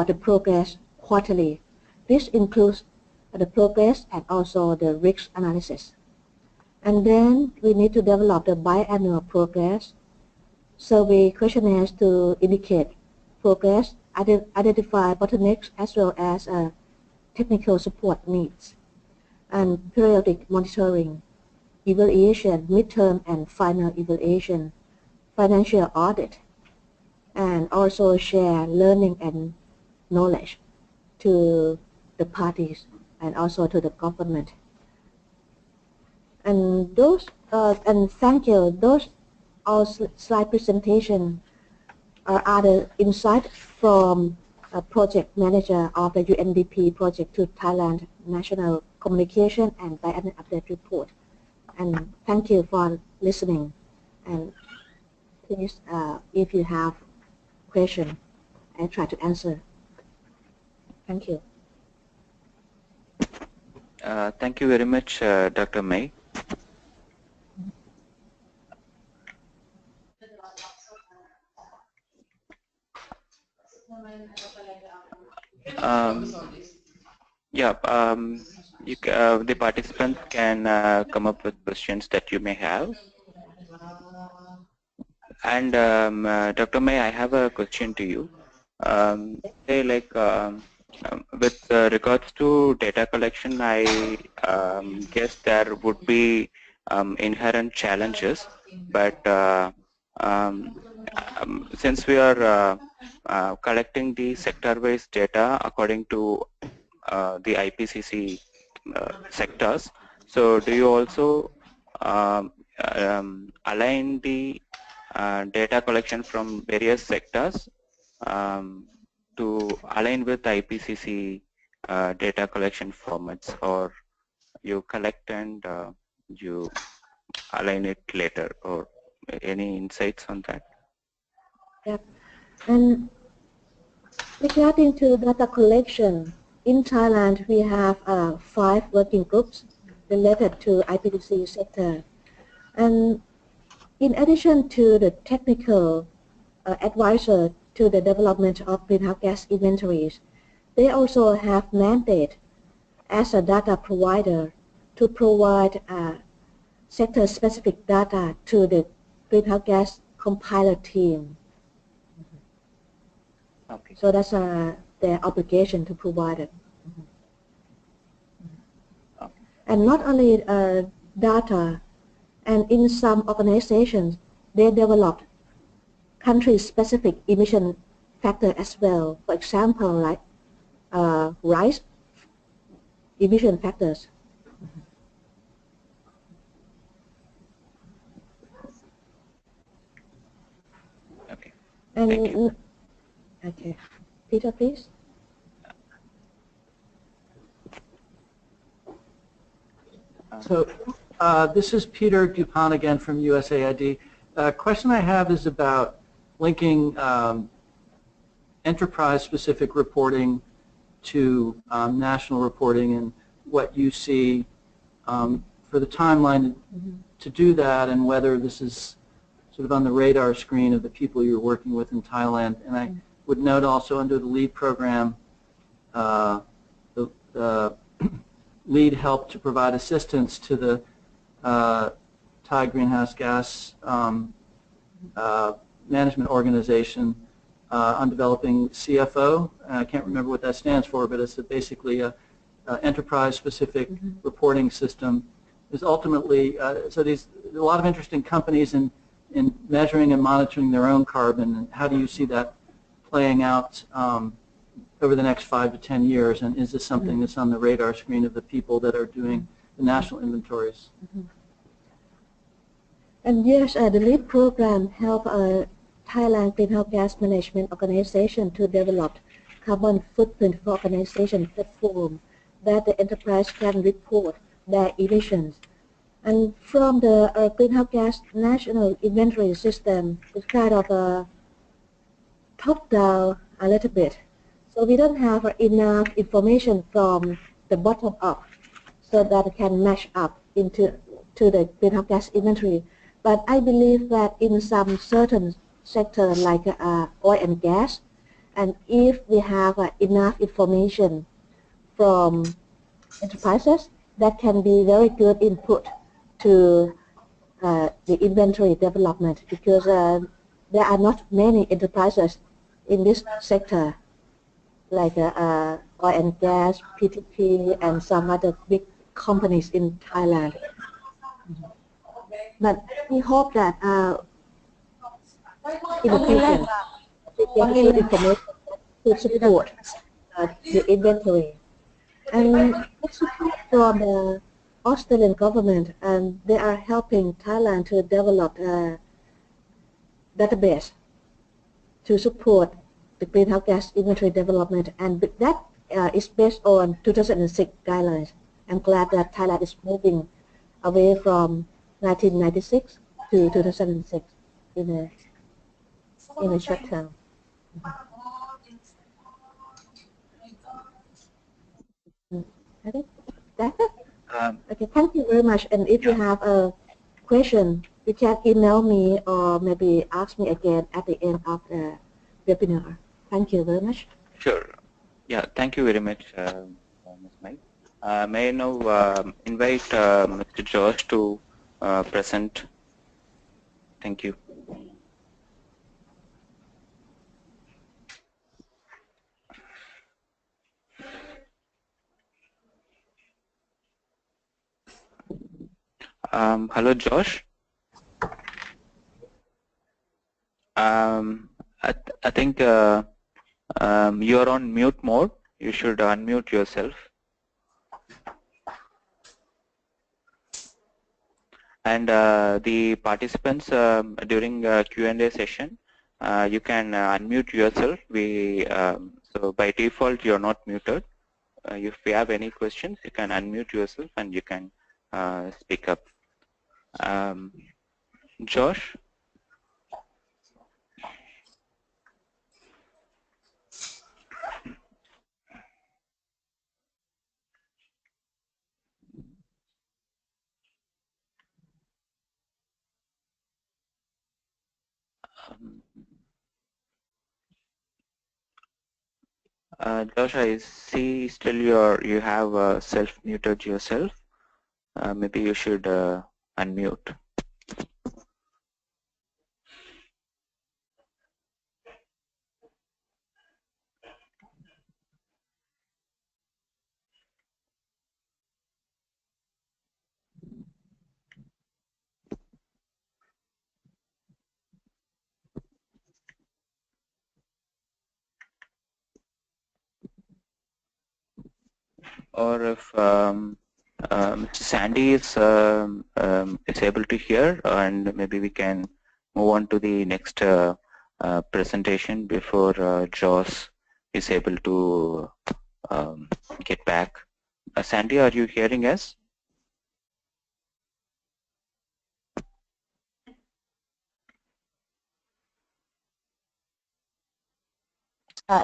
Speaker 5: the progress quarterly. This includes the progress and also the risk analysis. And then we need to develop the biannual progress survey questionnaires to indicate progress, identify bottlenecks as well as technical support needs, and periodic monitoring, evaluation, midterm and final evaluation, financial audit, and also share learning and knowledge to the parties and also to the government. And those, and thank you, those all slide presentation are other insights from a project manager of the UNDP project to Thailand National Communication and Biannual Update Report. And thank you for listening. And please, if you have questions, I try to answer. Thank you.
Speaker 4: Thank you very much, Dr. May. The participants can come up with questions that you may have. And Dr. May, I have a question to you. With regards to data collection, I guess there would be inherent challenges, but since we are collecting the sector-based data according to the IPCC sectors, so do you also align the data collection from various sectors to align with IPCC data collection formats, or you collect and you align it later, or any insights on that?
Speaker 5: Yep. And regarding to data collection, in Thailand we have 5 working groups related to IPCC sector. And in addition to the technical advisor to the development of greenhouse gas inventories, they also have mandate as a data provider to provide sector-specific data to the greenhouse gas compiler team.
Speaker 4: Okay.
Speaker 5: So that's their obligation to provide it.
Speaker 4: Okay.
Speaker 5: And not only data, and in some organizations, they developed country-specific emission factor as well. For example, like rice emission factors.
Speaker 4: Okay.
Speaker 5: And
Speaker 4: Thank you.
Speaker 5: okay, Peter, please.
Speaker 2: So this is Peter Dupont again from USAID. Question I have is about linking enterprise-specific reporting to national reporting and what you see for the timeline to do that, and whether this is sort of on the radar screen of the people you're working with in Thailand. And I would note also under the LEAD program, the LEAD helped to provide assistance to the Thai greenhouse gas management organization on developing CFO. I can't remember what that stands for, but it's basically a enterprise-specific reporting system. Is ultimately so there's a lot of interesting companies in measuring and monitoring their own carbon. And how do you see that playing out over the next 5 to 10 years? And is this something that's on the radar screen of the people that are doing the national inventories?
Speaker 5: And yes, the LEAD program helped Thailand Greenhouse Gas Management Organization to develop carbon footprint for organization platform that the enterprise can report their emissions. And from the greenhouse gas national inventory system, it's kind of a top-down a little bit. So we don't have enough information from the bottom up so that it can match up into the greenhouse gas inventory. But I believe that in some certain sector like oil and gas, and if we have enough information from enterprises, that can be very good input to the inventory development, because there are not many enterprises in this sector like oil and gas, PTP, and some other big companies in Thailand. But we hope that in the future we get good information to support the inventory. And also from the Australian government, and they are helping Thailand to develop a database to support the greenhouse gas inventory development, and that is based on 2006 guidelines. I'm glad that Thailand is moving away from 1996 to 2006 in a short term. I think that's it. Okay, thank you very much. And if you have a question, you can email me or maybe ask me again at the end of the webinar. Thank you very much.
Speaker 4: Sure. Yeah, thank you very much, Ms. Mai. May I now invite Mr. Josh to present. Thank you. Hello, Josh. I think you're on mute mode. You should unmute yourself. And the participants during Q&A session, you can unmute yourself. So by default, you're not muted. If you have any questions, you can unmute yourself and you can speak up. Josh? Josh, I see still you have self-muted yourself. Maybe you should unmute. Or if Mr. Sandy is able to hear, and maybe we can move on to the next presentation before Josh is able to get back. Sandy, are you hearing us?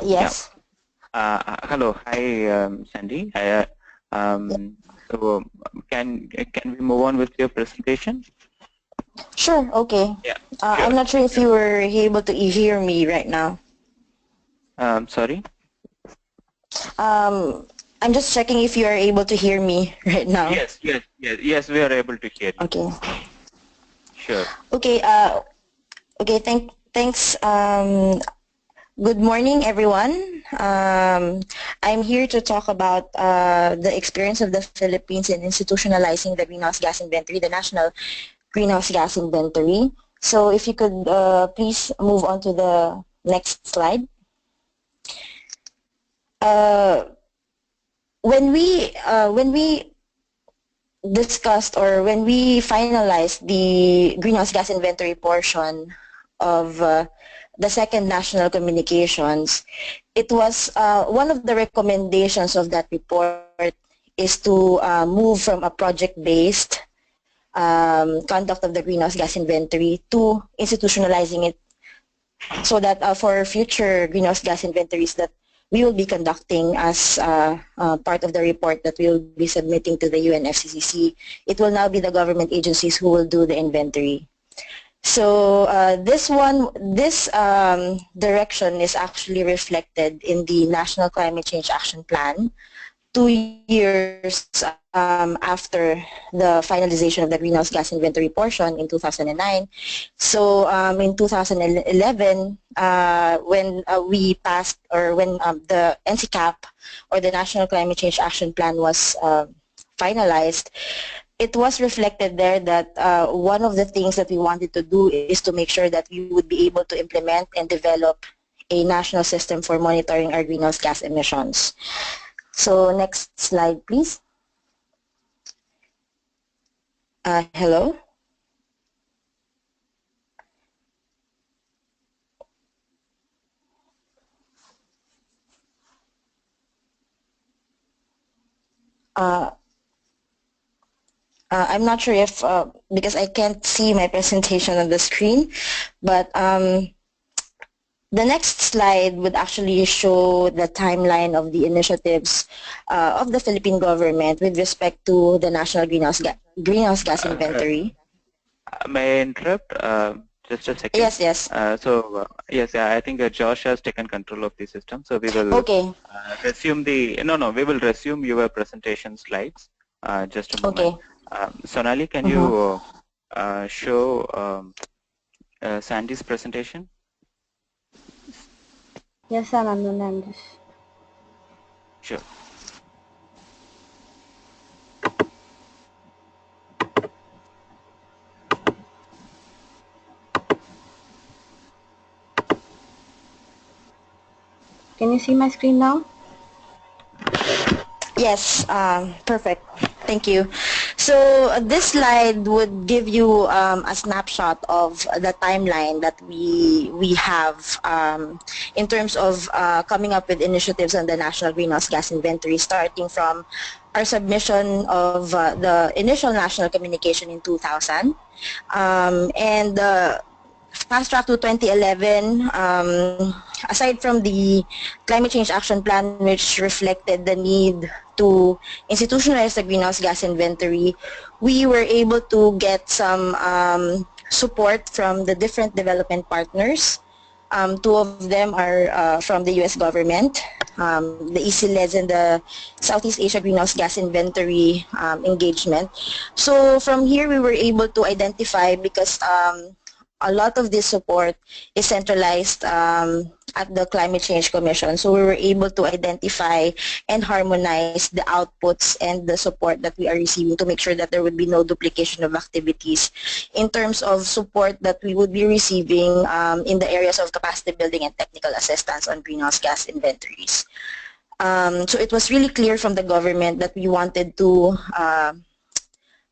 Speaker 5: Yes.
Speaker 4: Hello, hi, Sandy. So can we move on with your presentation?
Speaker 5: Sure. Okay.
Speaker 4: Yeah.
Speaker 5: I'm not sure if you were able to hear me right now.
Speaker 4: Sorry.
Speaker 5: I'm just checking if you are able to hear me right now.
Speaker 4: Yes, we are able to hear you.
Speaker 5: Okay.
Speaker 4: Sure.
Speaker 5: Okay. Okay. Thanks. Good morning, everyone. I'm here to talk about the experience of the Philippines in institutionalizing the greenhouse gas inventory, the national greenhouse gas inventory. So if you could please move on to the next slide. When we discussed or when we finalized the greenhouse gas inventory portion of the second national communications, it was one of the recommendations of that report is to move from a project-based conduct of the greenhouse gas inventory to institutionalizing it, so that for future greenhouse gas inventories that we will be conducting as part of the report that we will be submitting to the UNFCCC, it will now be the government agencies who will do the inventory. So this direction is actually reflected in the National Climate Change Action Plan 2 years after the finalization of the greenhouse gas inventory portion in 2009. So in 2011, when we passed, or when the NCCAP, or the National Climate Change Action Plan, was finalized, it was reflected there that one of the things that we wanted to do is to make sure that we would be able to implement and develop a national system for monitoring our greenhouse gas emissions. So next slide, please. Hello? I'm not sure if, because I can't see my presentation on the screen, but the next slide would actually show the timeline of the initiatives of the Philippine government with respect to the national greenhouse gas inventory.
Speaker 4: May I interrupt? Just a second.
Speaker 5: Yes, yes.
Speaker 4: Yes, I think Josh has taken control of the system, so we will resume we will resume your presentation slides. Just a moment.
Speaker 5: Okay.
Speaker 4: Sonali, can you show Sandy's presentation?
Speaker 6: Yes, I'm just...
Speaker 4: Sure.
Speaker 6: Can you see my screen now?
Speaker 5: Yes, perfect. Thank you. So this slide would give you a snapshot of the timeline that we have in terms of coming up with initiatives on the National Greenhouse Gas Inventory, starting from our submission of the initial national communication in 2000, and fast track to 2011, aside from the Climate Change Action Plan, which reflected the need to institutionalize the greenhouse gas inventory, we were able to get some support from the different development partners
Speaker 7: Two of them are from the U.S. government, the ECLEDS and the Southeast Asia Greenhouse Gas Inventory engagement. So from here, we were able to identify, because a lot of this support is centralized at the Climate Change Commission. So we were able to identify and harmonize the outputs and the support that we are receiving to make sure that there would be no duplication of activities in terms of support that we would be receiving in the areas of capacity building and technical assistance on greenhouse gas inventories. So it was really clear from the government that we wanted to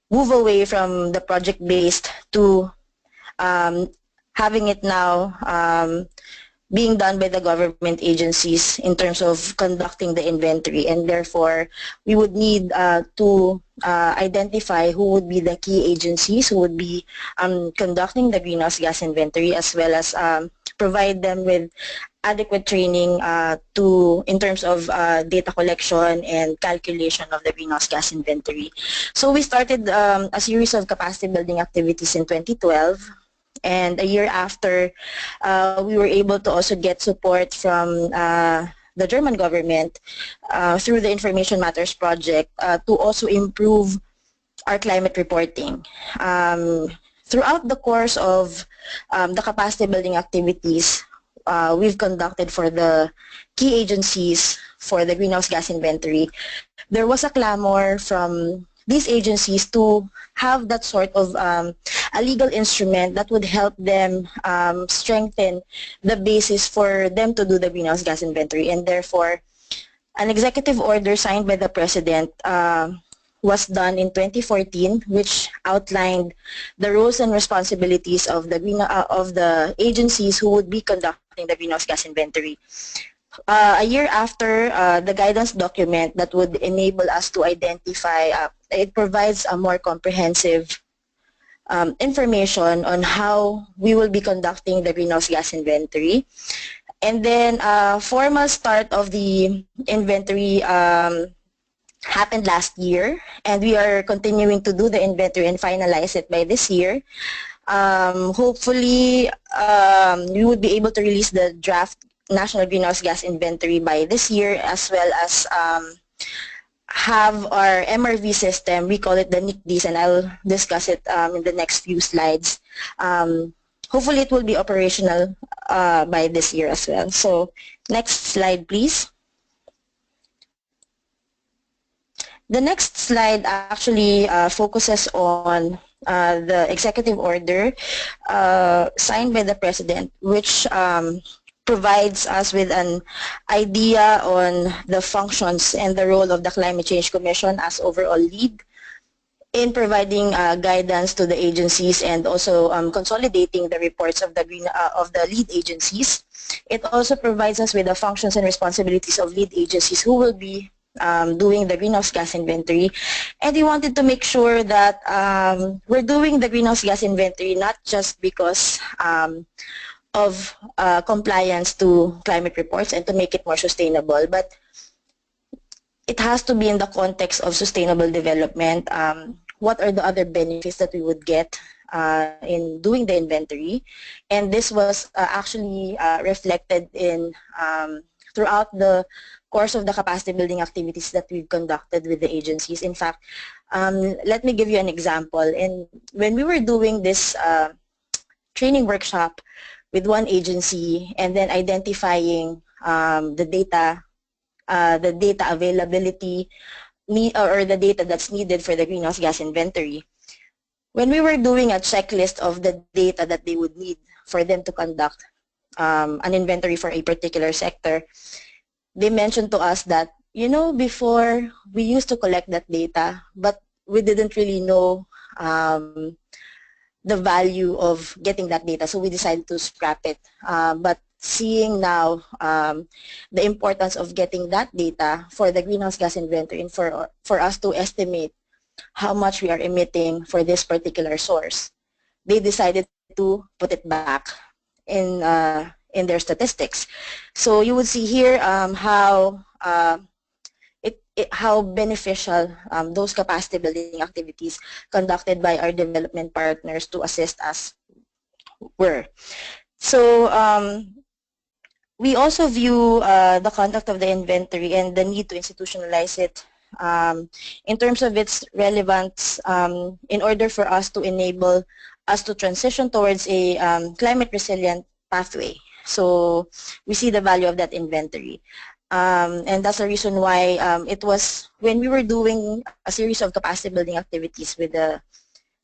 Speaker 7: move away from the project-based to having it now being done by the government agencies in terms of conducting the inventory, and therefore we would need to identify who would be the key agencies who would be conducting the greenhouse gas inventory, as well as provide them with adequate training in terms of data collection and calculation of the greenhouse gas inventory. So we started a series of capacity building activities in 2012. And a year after, we were able to also get support from the German government through the Information Matters project to also improve our climate reporting. Throughout the course of the capacity building activities we've conducted for the key agencies for the greenhouse gas inventory, there was a clamor from these agencies to have that sort of a legal instrument that would help them strengthen the basis for them to do the greenhouse gas inventory. And therefore, an executive order signed by the President was done in 2014, which outlined the roles and responsibilities of the agencies who would be conducting the greenhouse gas inventory. A year after, the guidance document that would enable us to identify, it provides a more comprehensive information on how we will be conducting the greenhouse gas inventory. And then formal start of the inventory happened last year, and we are continuing to do the inventory and finalize it by this year. Hopefully, we would be able to release the draft National Greenhouse Gas Inventory by this year, as well as have our MRV system. We call it the NICDs, and I'll discuss it in the next few slides. Hopefully it will be operational by this year as well. So next slide, please. The next slide actually focuses on the executive order signed by the President, which provides us with an idea on the functions and the role of the Climate Change Commission as overall lead in providing guidance to the agencies and also consolidating the reports of the lead agencies. It also provides us with the functions and responsibilities of lead agencies who will be doing the greenhouse gas inventory. And we wanted to make sure that we're doing the greenhouse gas inventory not just because of compliance to climate reports and to make it more sustainable, but it has to be in the context of sustainable development. What are the other benefits that we would get in doing the inventory? And this was actually reflected in throughout the course of the capacity building activities that we've conducted with the agencies. In fact, let me give you an example. When we were doing this training workshop with one agency and then identifying the data availability or the data that's needed for the greenhouse gas inventory, when we were doing a checklist of the data that they would need for them to conduct an inventory for a particular sector, they mentioned to us that, you know, before we used to collect that data, but we didn't really know the value of getting that data, so we decided to scrap it. But seeing now the importance of getting that data for the greenhouse gas inventory and for us to estimate how much we are emitting for this particular source, they decided to put it back in their statistics. So you would see here how how beneficial those capacity building activities conducted by our development partners to assist us were. So we also view the conduct of the inventory and the need to institutionalize it in terms of its relevance in order for us to enable us to transition towards a climate resilient pathway. So we see the value of that inventory. And that's the reason why it was when we were doing a series of capacity building activities with the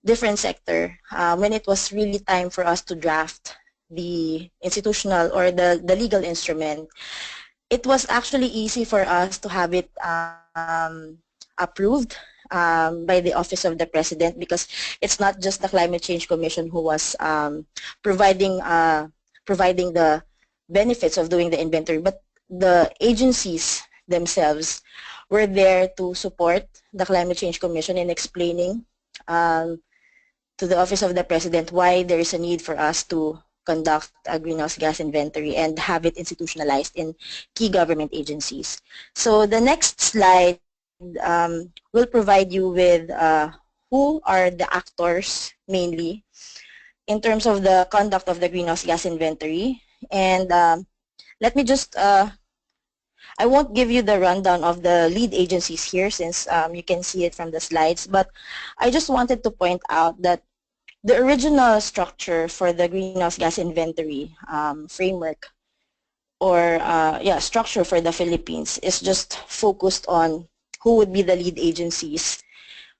Speaker 7: different sector, when it was really time for us to draft the institutional or the legal instrument, it was actually easy for us to have it approved by the Office of the President, because it's not just the Climate Change Commission who was providing the benefits of doing the inventory, but the agencies themselves were there to support the Climate Change Commission in explaining to the Office of the President why there is a need for us to conduct a greenhouse gas inventory and have it institutionalized in key government agencies. So the next slide will provide you with who are the actors mainly in terms of the conduct of the greenhouse gas inventory. And let me just, I won't give you the rundown of the lead agencies here since you can see it from the slides, but I just wanted to point out that the original structure for the greenhouse gas inventory framework or structure for the Philippines is just focused on who would be the lead agencies,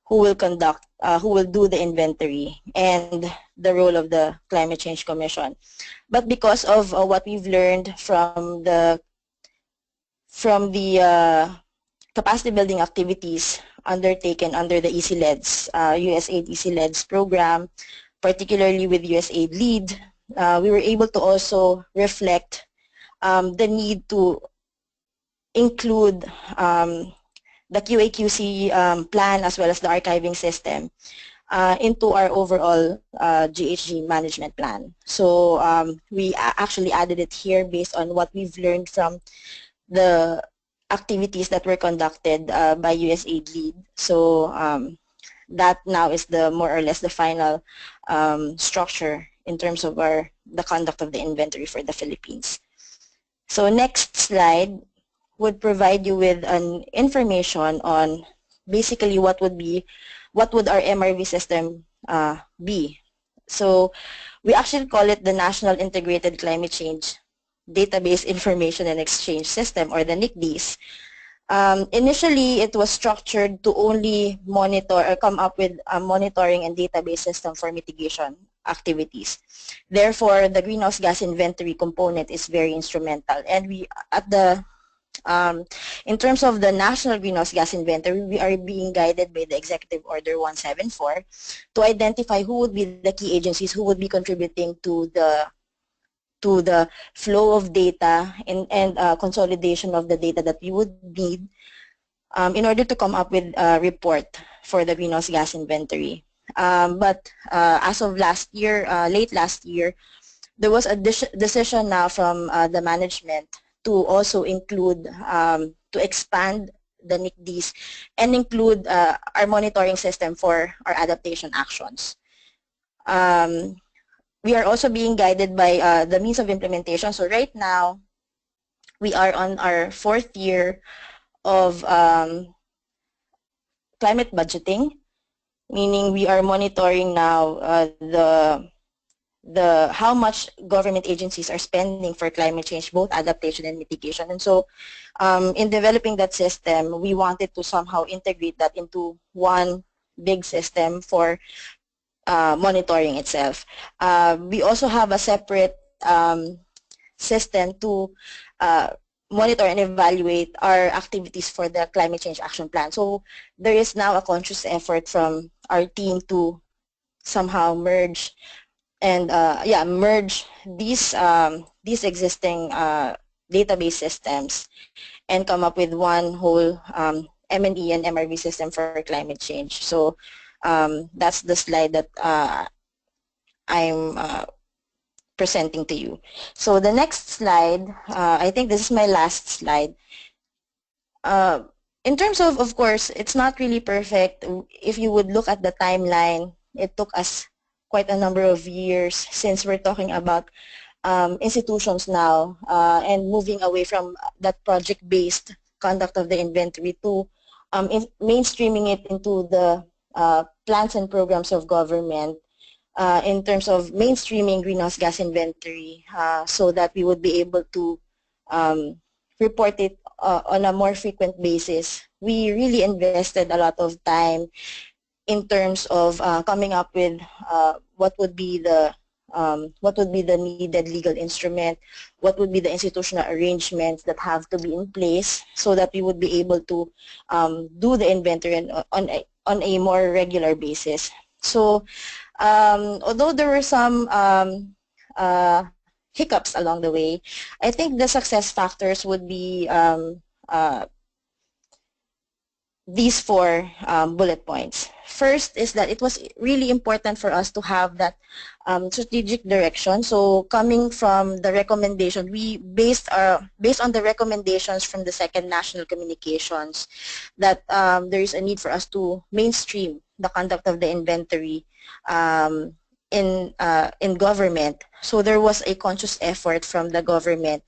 Speaker 7: who will conduct, who will do the inventory, and the role of the Climate Change Commission. But because of what we've learned from the capacity building activities undertaken under the ECLEDS, USAID ECLEDS program, particularly with USAID LEAD, we were able to also reflect the need to include the QA/QC plan as well as the archiving system into our overall GHG management plan. So we actually added it here based on what we've learned from the activities that were conducted by USAID LEAD. So that now is the more or less the final structure in terms of the conduct of the inventory for the Philippines. So next slide would provide you with an information on basically what would our MRV system be. So we actually call it the National Integrated Climate Change Database Information and Exchange System, or the NICDIS. Initially, it was structured to only monitor or come up with a monitoring and database system for mitigation activities. Therefore, the greenhouse gas inventory component is very instrumental. And we, in terms of the national greenhouse gas inventory, we are being guided by the Executive Order 174 to identify who would be the key agencies who would be contributing to the flow of data and consolidation of the data that we would need in order to come up with a report for the greenhouse gas inventory. But as of last year, late last year, there was a decision now from the management to also include, to expand the NICDIS and include our monitoring system for our adaptation actions. We are also being guided by the means of implementation. So right now, we are on our 4th year of climate budgeting, meaning we are monitoring now how much government agencies are spending for climate change, both adaptation and mitigation. And so in developing that system, we wanted to somehow integrate that into one big system for monitoring itself. We also have a separate system to monitor and evaluate our activities for the climate change action plan. So there is now a conscious effort from our team to somehow merge and merge these existing database systems and come up with one whole M&E and MRV system for climate change. So that's the slide that I'm presenting to you. So the next slide, I think this is my last slide. In terms of course, it's not really perfect. If you would look at the timeline, it took us quite a number of years since we're talking about institutions now and moving away from that project-based conduct of the inventory to mainstreaming it into the plans and programs of government in terms of mainstreaming greenhouse gas inventory so that we would be able to report it on a more frequent basis. We really invested a lot of time in terms of coming up with what would be the needed legal instrument, what would be the institutional arrangements that have to be in place so that we would be able to do the inventory on a more regular basis. So although there were some hiccups along the way, I think the success factors would be these four bullet points. First is that it was really important for us to have that strategic direction. So coming from the recommendation, we based on the recommendations from the second national communications that there is a need for us to mainstream the conduct of the inventory in government. So there was a conscious effort from the government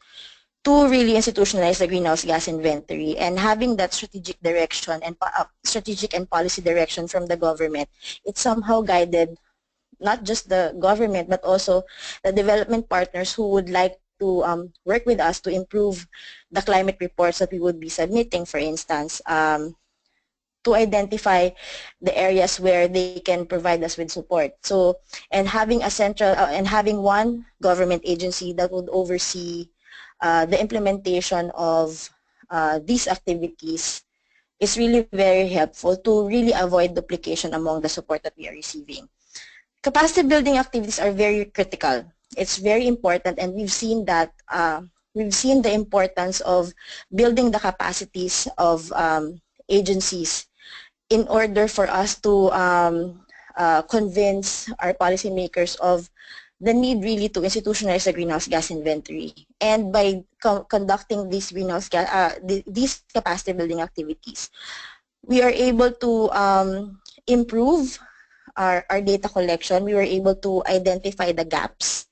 Speaker 7: to really institutionalize the greenhouse gas inventory, and having that strategic direction and strategic and policy direction from the government, it somehow guided not just the government but also the development partners who would like to work with us to improve the climate reports that we would be submitting, for instance, to identify the areas where they can provide us with support. So, and having a central and having one government agency that would oversee the implementation of these activities is really very helpful to really avoid duplication among the support that we are receiving. Capacity building activities are very critical. It's very important, and we've seen that we've seen the importance of building the capacities of agencies in order for us to convince our policymakers of the need really to institutionalize the greenhouse gas inventory. And by conducting these greenhouse gas, these capacity building activities, we are able to improve our data collection. We were able to identify the gaps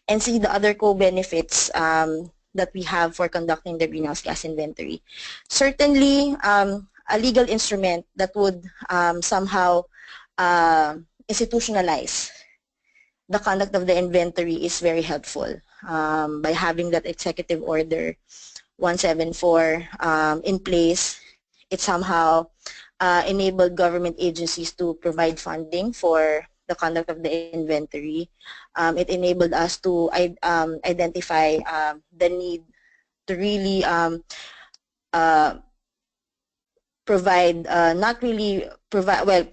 Speaker 7: and see the other co-benefits that we have for conducting the greenhouse gas inventory. Certainly, a legal instrument that would somehow institutionalize the conduct of the inventory is very helpful by having that Executive Order 174 in place. It somehow enabled government agencies to provide funding for the conduct of the inventory. It enabled us to identify the need to really provide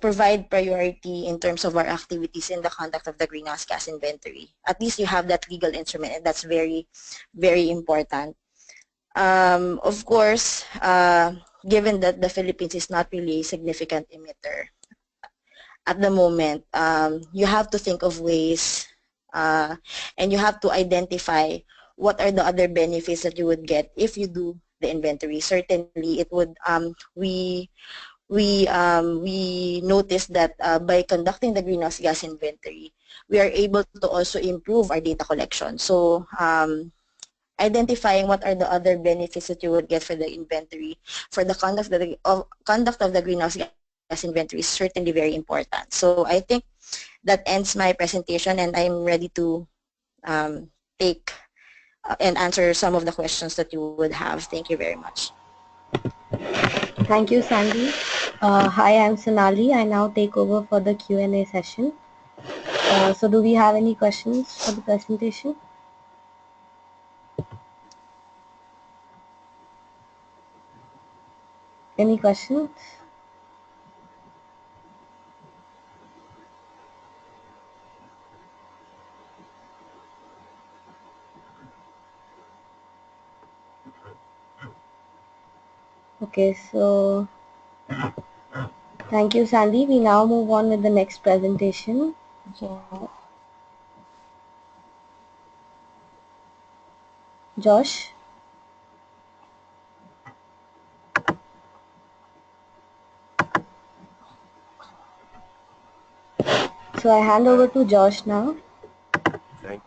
Speaker 7: provide priority in terms of our activities in the conduct of the greenhouse gas inventory. At least you have that legal instrument, and that's very, very important. Of course, given that the Philippines is not really a significant emitter at the moment, you have to think of ways and you have to identify what are the other benefits that you would get if you do the inventory. Certainly, it would. We noticed that by conducting the greenhouse gas inventory, we are able to also improve our data collection. So, identifying what are the other benefits that you would get for the inventory, for the conduct of the greenhouse gas inventory is certainly very important. So, I think that ends my presentation, and I'm ready to take and answer some of the questions that you would have. Thank you very much.
Speaker 6: Thank you, Sandy. Hi, I'm Sonali. I now take over for the Q&A session. So do we have any questions for the presentation? Any questions? Okay, so thank you, Sandy. We now move on with the next presentation. Josh? So I hand over to Josh now.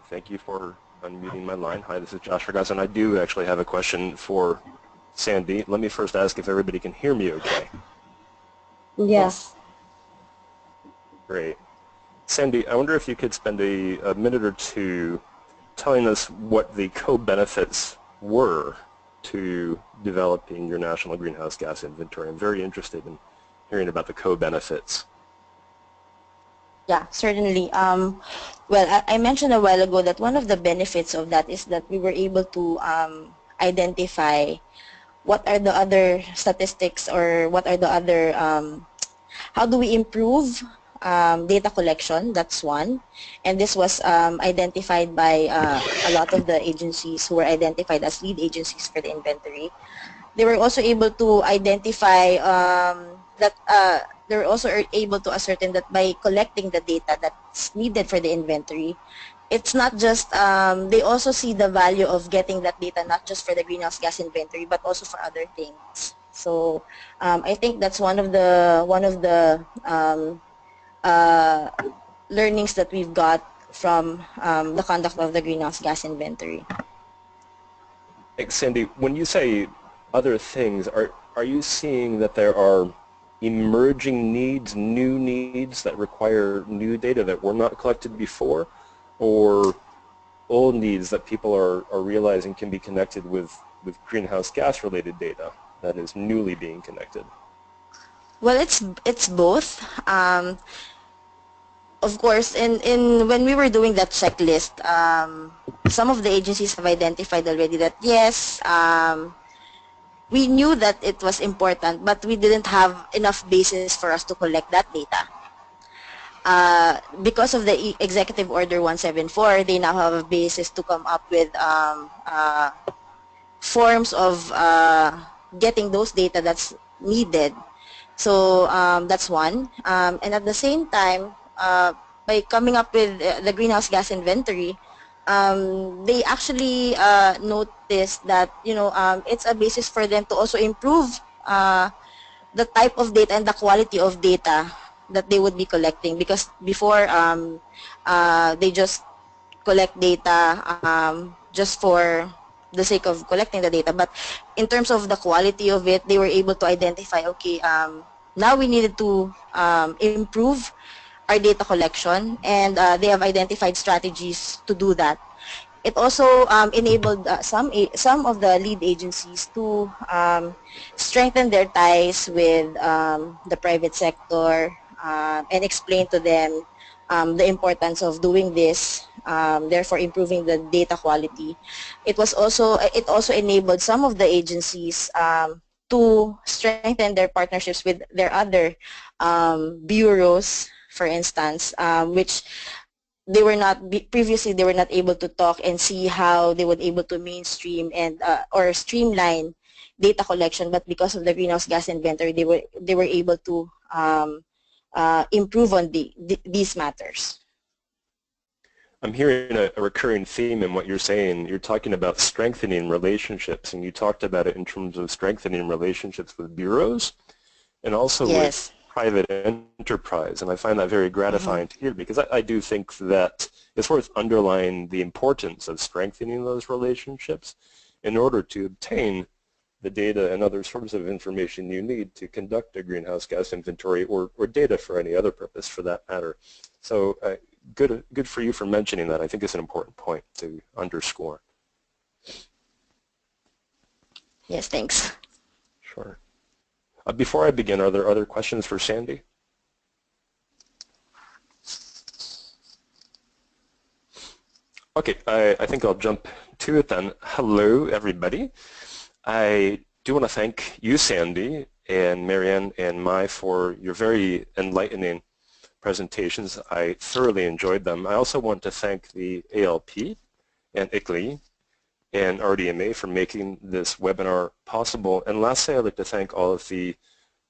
Speaker 8: Thank you for unmuting my line. Hi, this is Josh Regaz, and I do actually have a question for Sandy. Let me first ask if everybody can hear me okay.
Speaker 6: Yes.
Speaker 8: Great. Sandy, I wonder if you could spend a minute or two telling us what the co-benefits were to developing your national greenhouse gas inventory. I'm very interested in hearing about the co-benefits.
Speaker 7: Yeah, certainly. Well, I mentioned a while ago that one of the benefits of that is that we were able to identify what are the other statistics, or what are the other, how do we improve data collection. That's one. And this was identified by a lot of the agencies who were identified as lead agencies for the inventory. They were also able to identify they were also able to ascertain that by collecting the data that's needed for the inventory, it's not just, they also see the value of getting that data not just for the greenhouse gas inventory, but also for other things. So I think that's one of the learnings that we've got from the conduct of the greenhouse gas inventory.
Speaker 8: Thanks, Sandy. When you say other things, are you seeing that there are emerging needs, new needs that require new data that were not collected before, or old needs that people are realizing can be connected with greenhouse gas related data that is newly being connected?
Speaker 7: Well, it's both. Of course, when we were doing that checklist, some of the agencies have identified already that yes, we knew that it was important, but we didn't have enough basis for us to collect that data. Because of the Executive Order 174, they now have a basis to come up with forms of getting those data that's needed. So that's one. And at the same time, by coming up with the greenhouse gas inventory, they actually noticed that, it's a basis for them to also improve the type of data and the quality of data that they would be collecting, because before they just collect data just for the sake of collecting the data, but in terms of the quality of it, they were able to identify, okay, now we needed to improve our data collection, and they have identified strategies to do that. It also enabled some of the lead agencies to strengthen their ties with the private sector and explain to them the importance of doing this, therefore improving the data quality. It also enabled some of the agencies to strengthen their partnerships with their other bureaus, for instance, which they were not previously they were not able to talk and see how they would able to mainstream and or streamline data collection, but because of the greenhouse gas inventory, they were able to improve on these matters.
Speaker 8: I'm hearing a recurring theme in what you're saying. You're talking about strengthening relationships, and you talked about it in terms of strengthening relationships with bureaus and also
Speaker 7: Yes.
Speaker 8: with private enterprise, and I find that very gratifying to hear, because I do think that it's worth underlining the importance of strengthening those relationships in order to obtain the data and other sorts of information you need to conduct a greenhouse gas inventory, or data for any other purpose for that matter. So good for you for mentioning that. I think it's an important point to underscore.
Speaker 7: Yes, thanks.
Speaker 8: Sure. Before I begin, are there other questions for Sandy? Okay, I think I'll jump to it then. Hello, everybody. I do want to thank you, Sandy, and Marianne and Mai for your very enlightening presentations. I thoroughly enjoyed them. I also want to thank the ALP and ICLEI and RDMA for making this webinar possible. And lastly, I'd like to thank all of the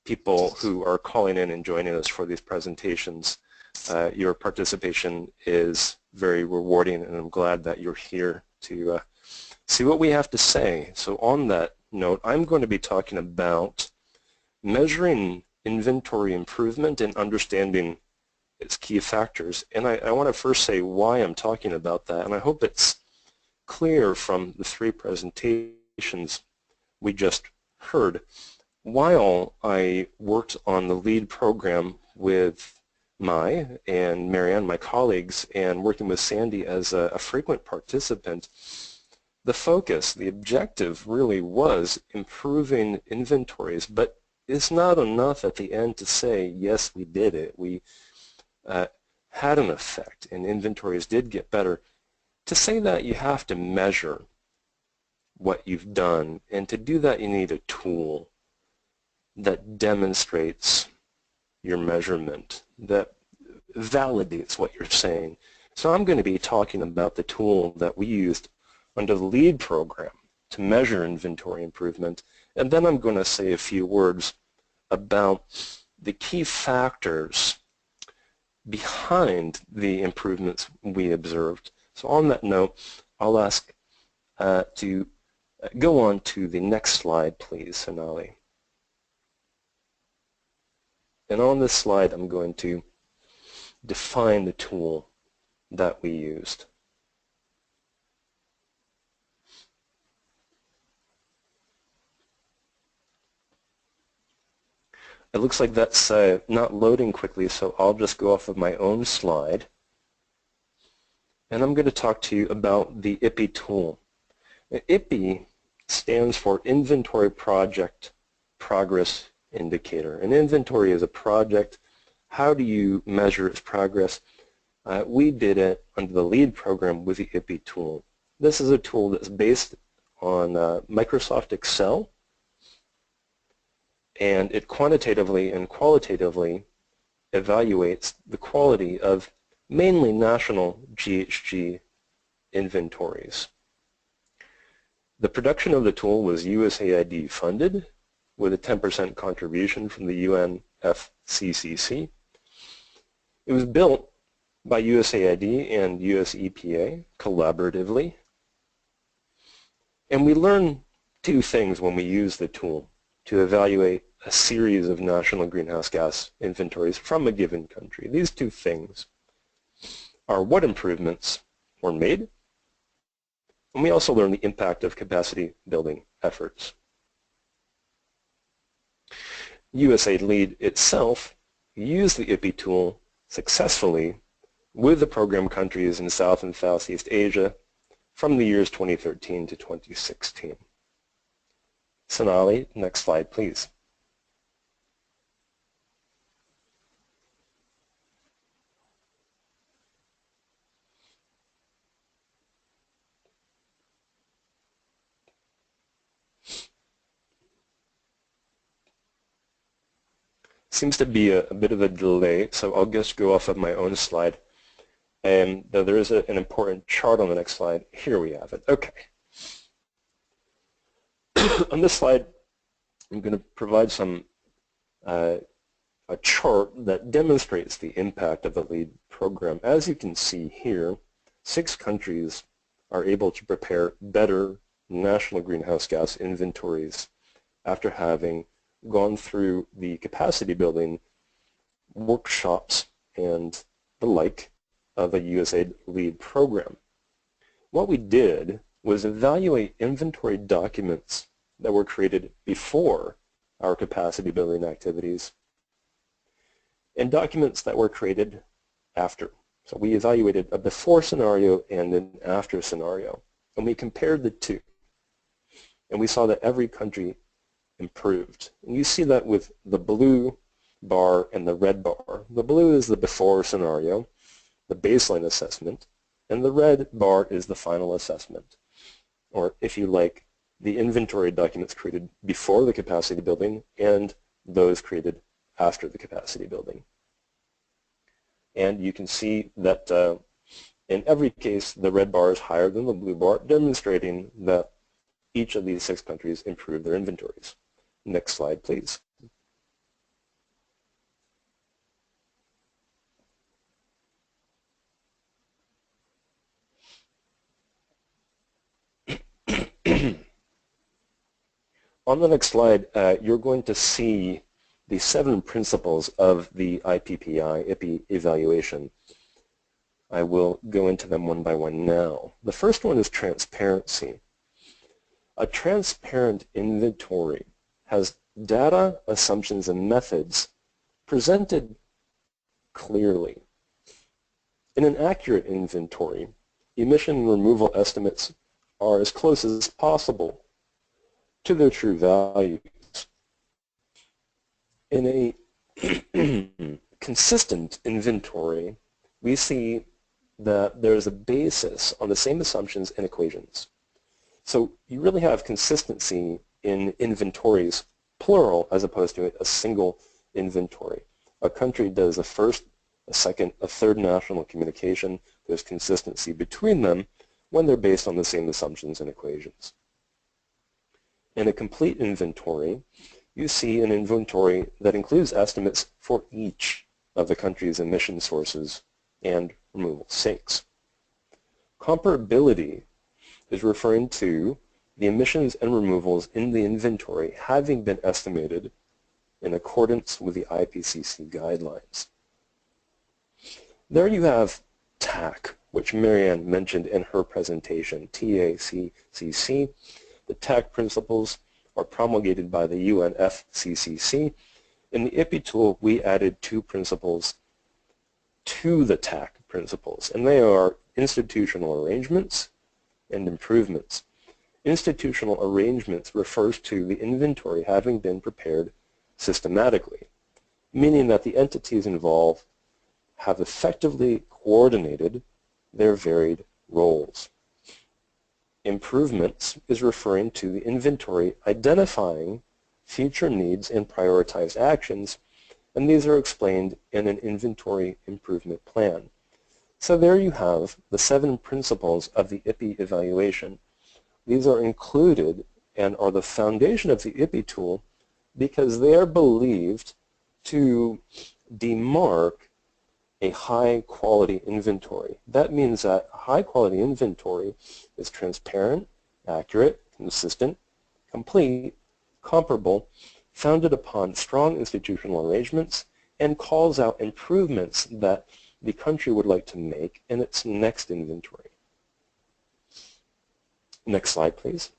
Speaker 8: people who are calling in and joining us for these presentations. Your participation is very rewarding, and I'm glad that you're here to see what we have to say. So on that note, I'm going to be talking about measuring inventory improvement and understanding its key factors. And I want to first say why I'm talking about that, and I hope it's clear from the three presentations we just heard, while I worked on the LEAD program with Mai and Marianne, my colleagues, and working with Sandy as a frequent participant, the focus, the objective really was improving inventories, but it's not enough at the end to say, yes, we did it. We had an effect and inventories did get better. To say that, you have to measure what you've done, and to do that you need a tool that demonstrates your measurement, that validates what you're saying. So I'm going to be talking about the tool that we used under the LEAD program to measure inventory improvement, and then I'm going to say a few words about the key factors behind the improvements we observed. So on that note, I'll ask to go on to the next slide, please, Sonali. And on this slide, I'm going to define the tool that we used. It looks like that's not loading quickly, so I'll just go off of my own slide. And I'm going to talk to you about the IPI tool. IPI stands for Inventory Project Progress Indicator. An inventory is a project. How do you measure its progress? We did it under the LEAD program with the IPI tool. This is a tool that's based on Microsoft Excel, and it quantitatively and qualitatively evaluates the quality of mainly national GHG inventories. The production of the tool was USAID funded with a 10% contribution from the UNFCCC. It was built by USAID and US EPA collaboratively. And we learned two things when we use the tool to evaluate a series of national greenhouse gas inventories from a given country. These two things are what improvements were made, and we also learned the impact of capacity building efforts. USAID LEAD itself used the IPI tool successfully with the program countries in South and Southeast Asia from the years 2013 to 2016. Sonali, next slide, please. Seems to be a bit of a delay, so I'll just go off of my own slide. And there is an important chart on the next slide. Here we have it. Okay. On this slide, I'm going to provide a chart that demonstrates the impact of the LEAD program. As you can see here, 6 countries are able to prepare better national greenhouse gas inventories after having gone through the capacity building workshops and the like of a USAID LEAD program. What we did was evaluate inventory documents that were created before our capacity building activities and documents that were created after. So we evaluated a before scenario and an after scenario, and we compared the two. And we saw that every country improved. And you see that with the blue bar and the red bar. The blue is the before scenario, the baseline assessment, and the red bar is the final assessment, or if you like, the inventory documents created before the capacity building and those created after the capacity building. And you can see that in every case the red bar is higher than the blue bar, demonstrating that each of these 6 countries improved their inventories. Next slide, please. On the next slide, you're going to see the 7 principles of the IPPI, IPI evaluation. I will go into them one by one now. The first one is transparency. A transparent inventory has data, assumptions, and methods presented clearly. In an accurate inventory, emission and removal estimates are as close as possible to their true values. In a consistent inventory, we see that there is a basis on the same assumptions and equations. So you really have consistency in inventories, plural, as opposed to a single inventory. A country does a first, a second, a third national communication. There's consistency between them when they're based on the same assumptions and equations. In a complete inventory, you see an inventory that includes estimates for each of the country's emission sources and removal sinks. Comparability is referring to the emissions and removals in the inventory having been estimated in accordance with the IPCC guidelines. There you have TAC, which Marianne mentioned in her presentation, TACCC. The TAC principles are promulgated by the UNFCCC. In the IPI tool, we added 2 principles to the TAC principles, and they are institutional arrangements and improvements. Institutional arrangements refers to the inventory having been prepared systematically, meaning that the entities involved have effectively coordinated their varied roles. Improvements is referring to the inventory identifying future needs and prioritized actions, and these are explained in an inventory improvement plan. So there you have the 7 principles of the IPI evaluation. These are included and are the foundation of the IPI tool because they are believed to demark a high-quality inventory. That means that a high-quality inventory is transparent, accurate, consistent, complete, comparable, founded upon strong institutional arrangements, and calls out improvements that the country would like to make in its next inventory. Next slide, please.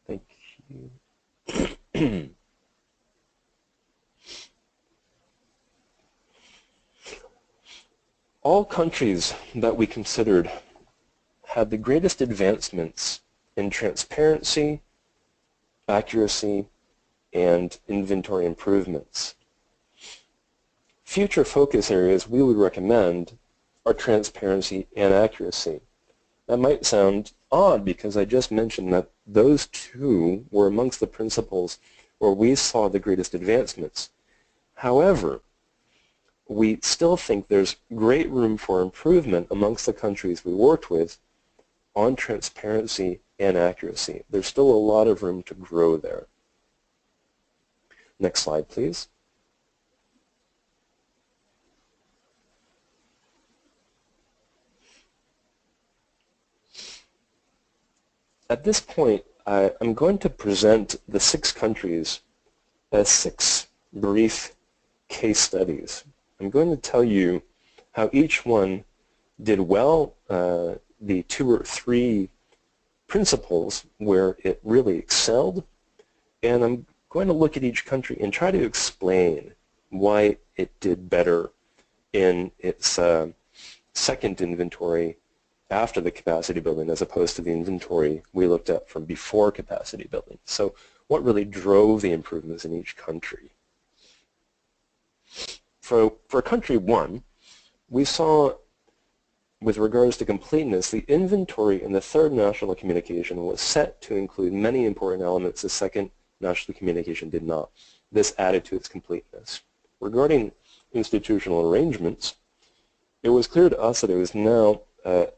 Speaker 8: Thank you. All countries that we considered had the greatest advancements in transparency, accuracy, and inventory improvements. Future focus areas we would recommend are transparency and accuracy. That might sound odd because I just mentioned that those 2 were amongst the principles where we saw the greatest advancements. However, we still think there's great room for improvement amongst the countries we worked with on transparency and accuracy. There's still a lot of room to grow there. Next slide, please. At this point, I'm going to present the 6 countries as 6 brief case studies. I'm going to tell you how each one did well, the 2 or 3 principles where it really excelled, and I'm going to look at each country and try to explain why it did better in its second inventory after the capacity building as opposed to the inventory we looked at from before capacity building. So what really drove the improvements in each country? For country 1, we saw, with regards to completeness, the inventory in the 3rd national communication was set to include many important elements the 2nd national communication did not. This added to its completeness. Regarding institutional arrangements, it was clear to us that it was now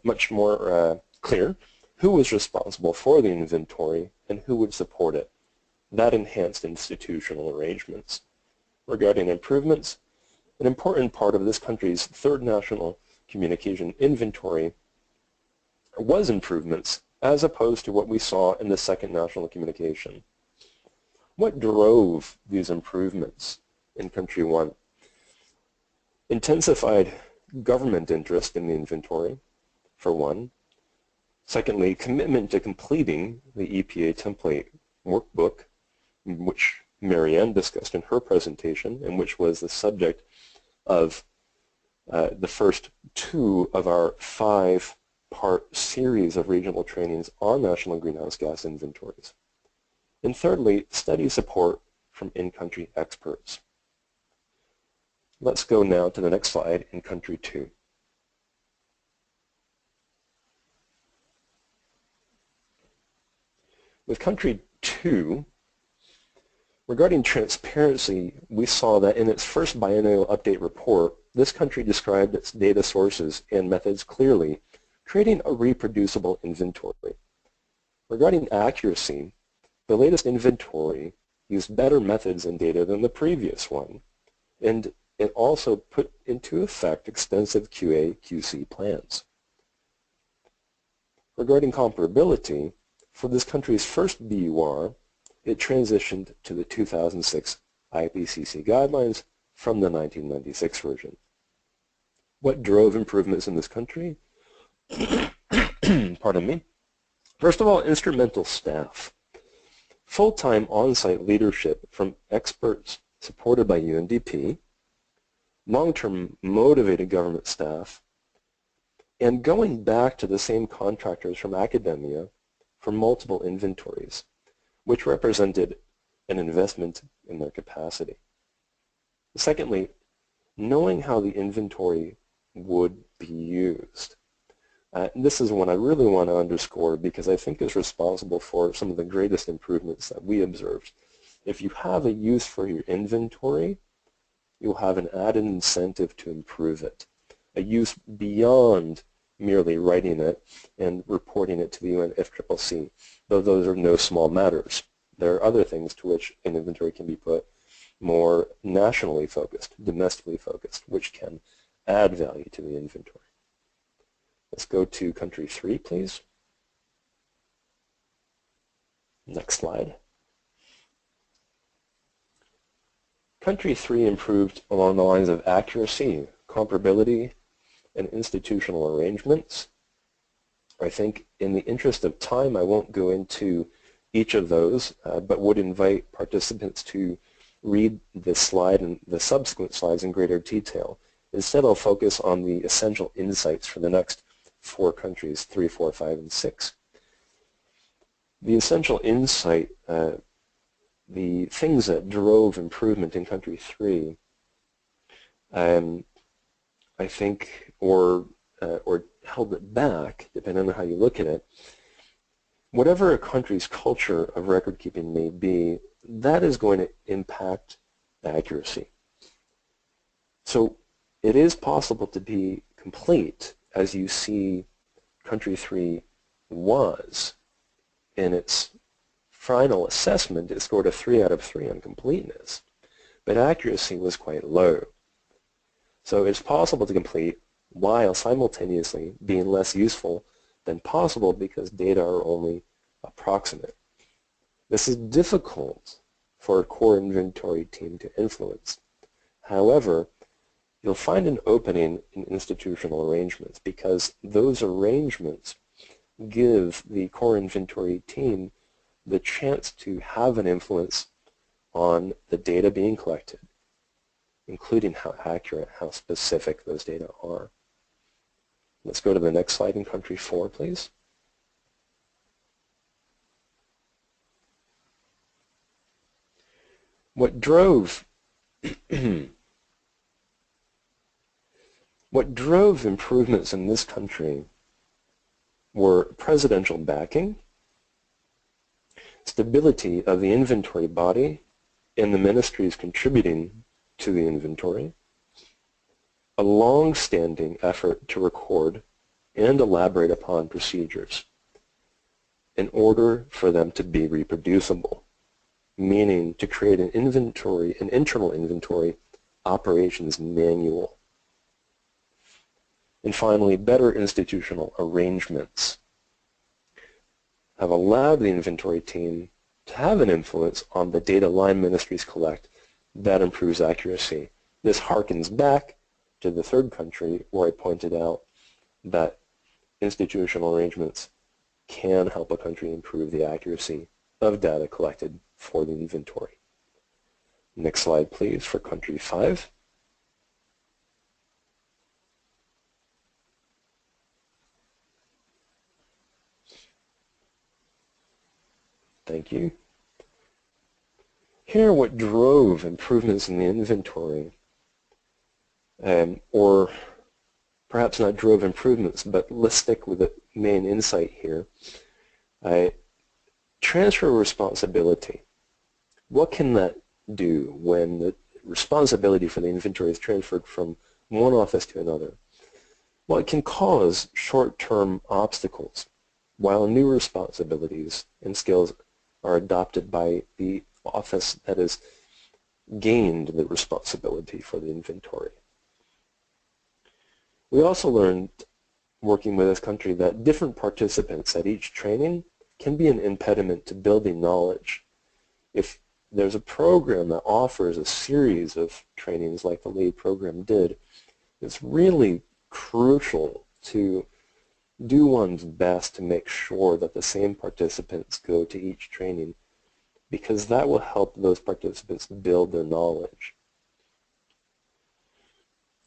Speaker 8: much more clear who was responsible for the inventory and who would support it. That enhanced institutional arrangements. Regarding improvements, an important part of this country's 3rd national communication inventory was improvements as opposed to what we saw in the 2nd national communication. What drove these improvements in country 1? Intensified government interest in the inventory, for one. Secondly, commitment to completing the EPA template workbook, which Marianne discussed in her presentation, and which was the subject of the first 2 of our 5-part series of regional trainings on national greenhouse gas inventories. And thirdly, study support from in-country experts. Let's go now to the next slide in country 2. With country 2, regarding transparency, we saw that in its first biennial update report, this country described its data sources and methods clearly, creating a reproducible inventory. Regarding accuracy, the latest inventory used better methods and data than the previous one, and it also put into effect extensive QA/QC plans. Regarding comparability, for this country's first BUR, it transitioned to the 2006 IPCC guidelines from the 1996 version. What drove improvements in this country? Pardon me. First of all, instrumental staff. Full-time on-site leadership from experts supported by UNDP, long-term motivated government staff, and going back to the same contractors from academia for multiple inventories, which represented an investment in their capacity. Secondly, knowing how the inventory would be used. This is one I really want to underscore because I think is responsible for some of the greatest improvements that we observed. If you have a use for your inventory, you'll have an added incentive to improve it. A use beyond merely writing it and reporting it to the UNFCCC, though those are no small matters. There are other things to which an inventory can be put more nationally focused, domestically focused, which can add value to the inventory. Let's go to country 3, please. Next slide. Country 3 improved along the lines of accuracy, comparability, and institutional arrangements. I think in the interest of time, I won't go into each of those, but would invite participants to read this slide and the subsequent slides in greater detail. Instead, I'll focus on the essential insights for the next 4 countries, 3, 4, 5, and 6. The essential insight, the things that drove improvement in country 3, I think, or held it back, depending on how you look at it, whatever a country's culture of record keeping may be, that is going to impact accuracy. So it is possible to be complete, as you see country 3 was. In its final assessment, it scored a 3 out of 3 on completeness, but accuracy was quite low. So it's possible to complete while simultaneously being less useful than possible because data are only approximate. This is difficult for a core inventory team to influence. However, you'll find an opening in institutional arrangements because those arrangements give the core inventory team the chance to have an influence on the data being collected, including how accurate, how specific those data are. Let's go to the next slide in country 4, please. What drove improvements in this country were presidential backing, stability of the inventory body and the ministries contributing to the inventory, a long-standing effort to record and elaborate upon procedures in order for them to be reproducible, meaning to create an inventory, an internal inventory operations manual. And finally, better institutional arrangements have allowed the inventory team to have an influence on the data line ministries collect that improves accuracy. This harkens back to the third country where I pointed out that institutional arrangements can help a country improve the accuracy of data collected for the inventory. Next slide, please, for country 5. Thank you. Here, what drove improvements in the inventory, or perhaps not drove improvements, but let's stick with the main insight here. Transfer of responsibility. What can that do when the responsibility for the inventory is transferred from one office to another? Well, it can cause short-term obstacles while new responsibilities and skills are adopted by the office that has gained the responsibility for the inventory. We also learned, working with this country, that different participants at each training can be an impediment to building knowledge. If there's a program that offers a series of trainings like the LEAD program did, it's really crucial to do one's best to make sure that the same participants go to each training, because that will help those participants build their knowledge.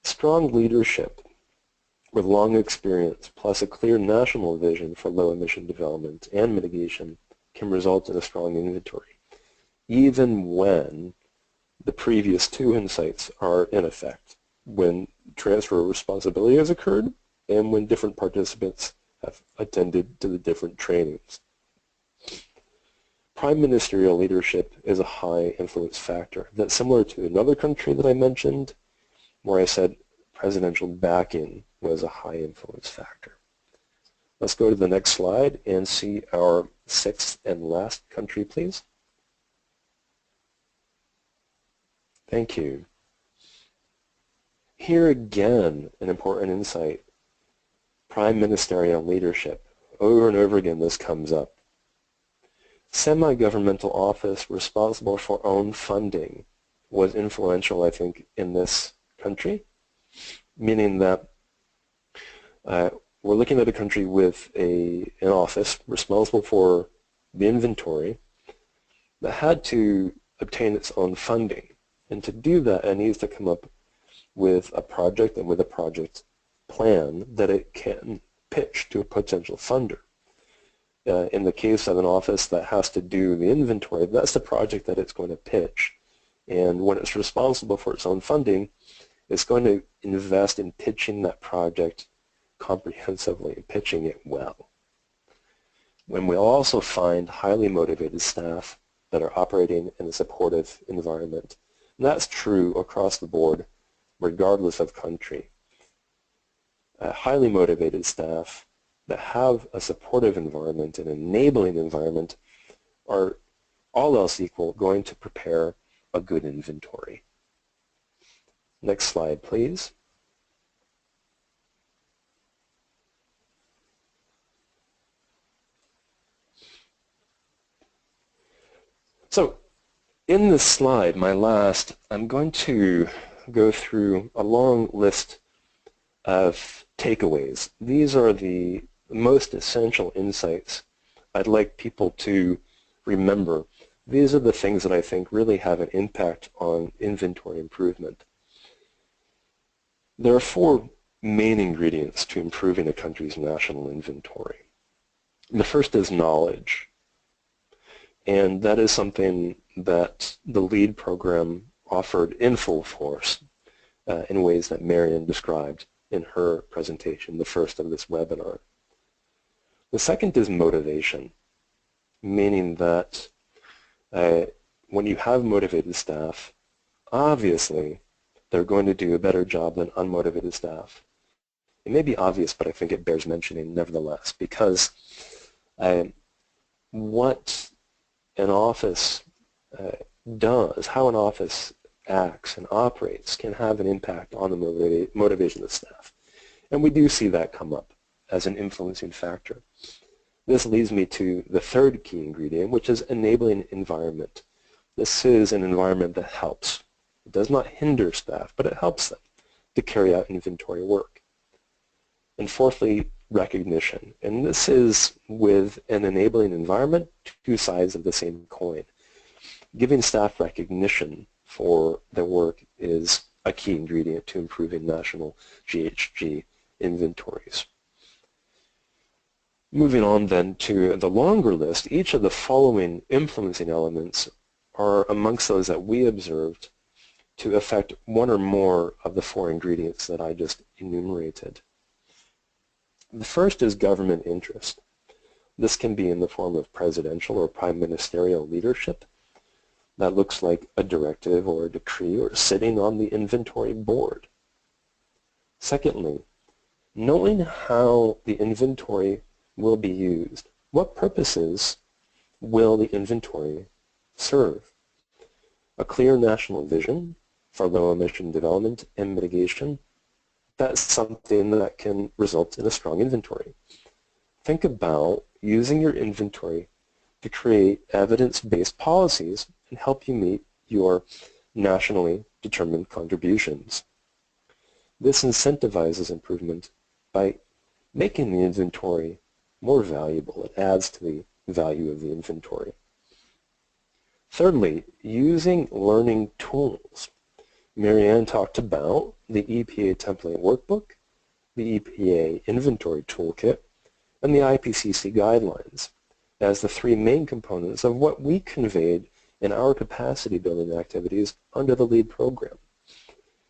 Speaker 8: Strong leadership with long experience plus a clear national vision for low emission development and mitigation can result in a strong inventory, even when the previous two insights are in effect, when transfer of responsibility has occurred and when different participants have attended to the different trainings. Prime ministerial leadership is a high influence factor. That's similar to another country that I mentioned where I said presidential backing was a high influence factor. Let's go to the next slide and see our 6th and last country, please. Thank you. Here again, an important insight. Prime ministerial leadership. Over and over again this comes up. Semi-governmental office responsible for own funding was influential, I think, in this country, meaning that we're looking at a country with an office responsible for the inventory that had to obtain its own funding. And to do that, it needs to come up with a project and with a project plan that it can pitch to a potential funder. In the case of an office that has to do the inventory, that's the project that it's going to pitch. And when it's responsible for its own funding, it's going to invest in pitching that project comprehensively and pitching it well. When we'll also find highly motivated staff that are operating in a supportive environment. And that's true across the board, regardless of country. Highly motivated staff that have a supportive environment, an enabling environment, are all else equal going to prepare a good inventory. Next slide, please. So in this slide, my last, I'm going to go through a long list of takeaways. These are the most essential insights I'd like people to remember. These are the things that I think really have an impact on inventory improvement. There are 4 main ingredients to improving a country's national inventory. The first is knowledge, and that is something that the LEAD program offered in full force in ways that Marian described in her presentation, the first of this webinar. The second is motivation, meaning that when you have motivated staff, obviously they're going to do a better job than unmotivated staff. It may be obvious, but I think it bears mentioning nevertheless, because what an office does, how an office acts and operates can have an impact on the motivation of staff. And we do see that come up as an influencing factor. This leads me to the third key ingredient, which is enabling environment. This is an environment that helps. It does not hinder staff, but it helps them. to carry out inventory work. And fourthly, recognition. And this is with an enabling environment, two sides of the same coin. Giving staff recognition for their work is a key ingredient to improving national GHG inventories. Moving on then to the longer list, each of the following influencing elements are amongst those that we observed to affect one or more of the four ingredients that I just enumerated. The first is government interest. This can be in the form of presidential or prime ministerial leadership. That looks like a directive or a decree or sitting on the inventory board. Secondly, knowing how the inventory will be used. What purposes will the inventory serve? A clear national vision for low emission development and mitigation. That's something that can result in a strong inventory. Think about using your inventory to create evidence-based policies and help you meet your nationally determined contributions. This incentivizes improvement by making the inventory more valuable. It adds to the value of the inventory. Thirdly, using learning tools. Marianne talked about the EPA template workbook, the EPA inventory toolkit, and the IPCC guidelines as the three main components of what we conveyed in our capacity building activities under the LEAD program.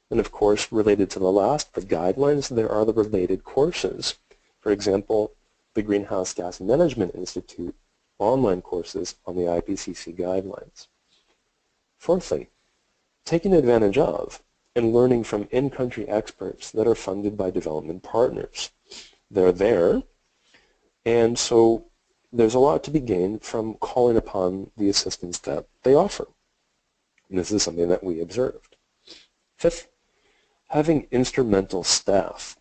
Speaker 8: And of course, related to the last, the guidelines, there are the related courses. For example, the Greenhouse Gas Management Institute online courses on the IPCC guidelines. Fourthly, taking advantage of and learning from in-country experts that are funded by development partners. They're there, and so there's a lot to be gained from calling upon the assistance that they offer. And this is something that we observed. Fifth, having instrumental staff,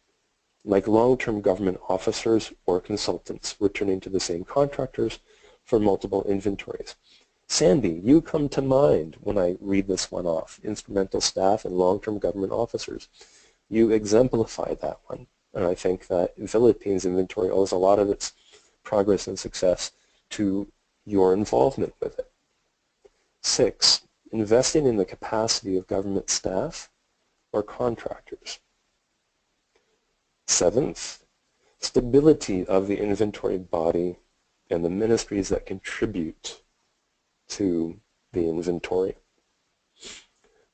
Speaker 8: like long-term government officers or consultants returning to the same contractors for multiple inventories. Sandy, you come to mind when I read this one off, instrumental staff and long-term government officers. You exemplify that one, and I think that Philippines inventory owes a lot of its progress and success to your involvement with it. 6, investing in the capacity of government staff or contractors. 7th, stability of the inventory body and the ministries that contribute to the inventory.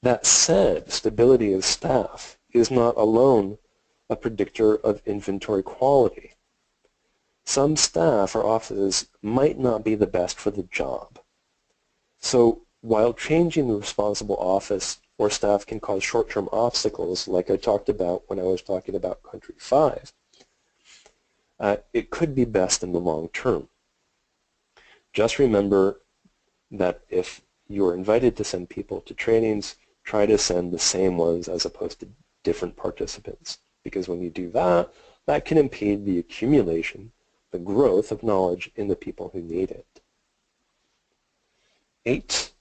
Speaker 8: That said, stability of staff is not alone a predictor of inventory quality. Some staff or offices might not be the best for the job. So while changing the responsible office or staff can cause short-term obstacles, like I talked about when I was talking about Country 5, it could be best in the long term. Just remember that if you're invited to send people to trainings, try to send the same ones as opposed to different participants. Because when you do that, that can impede the accumulation, the growth of knowledge in the people who need it. 8,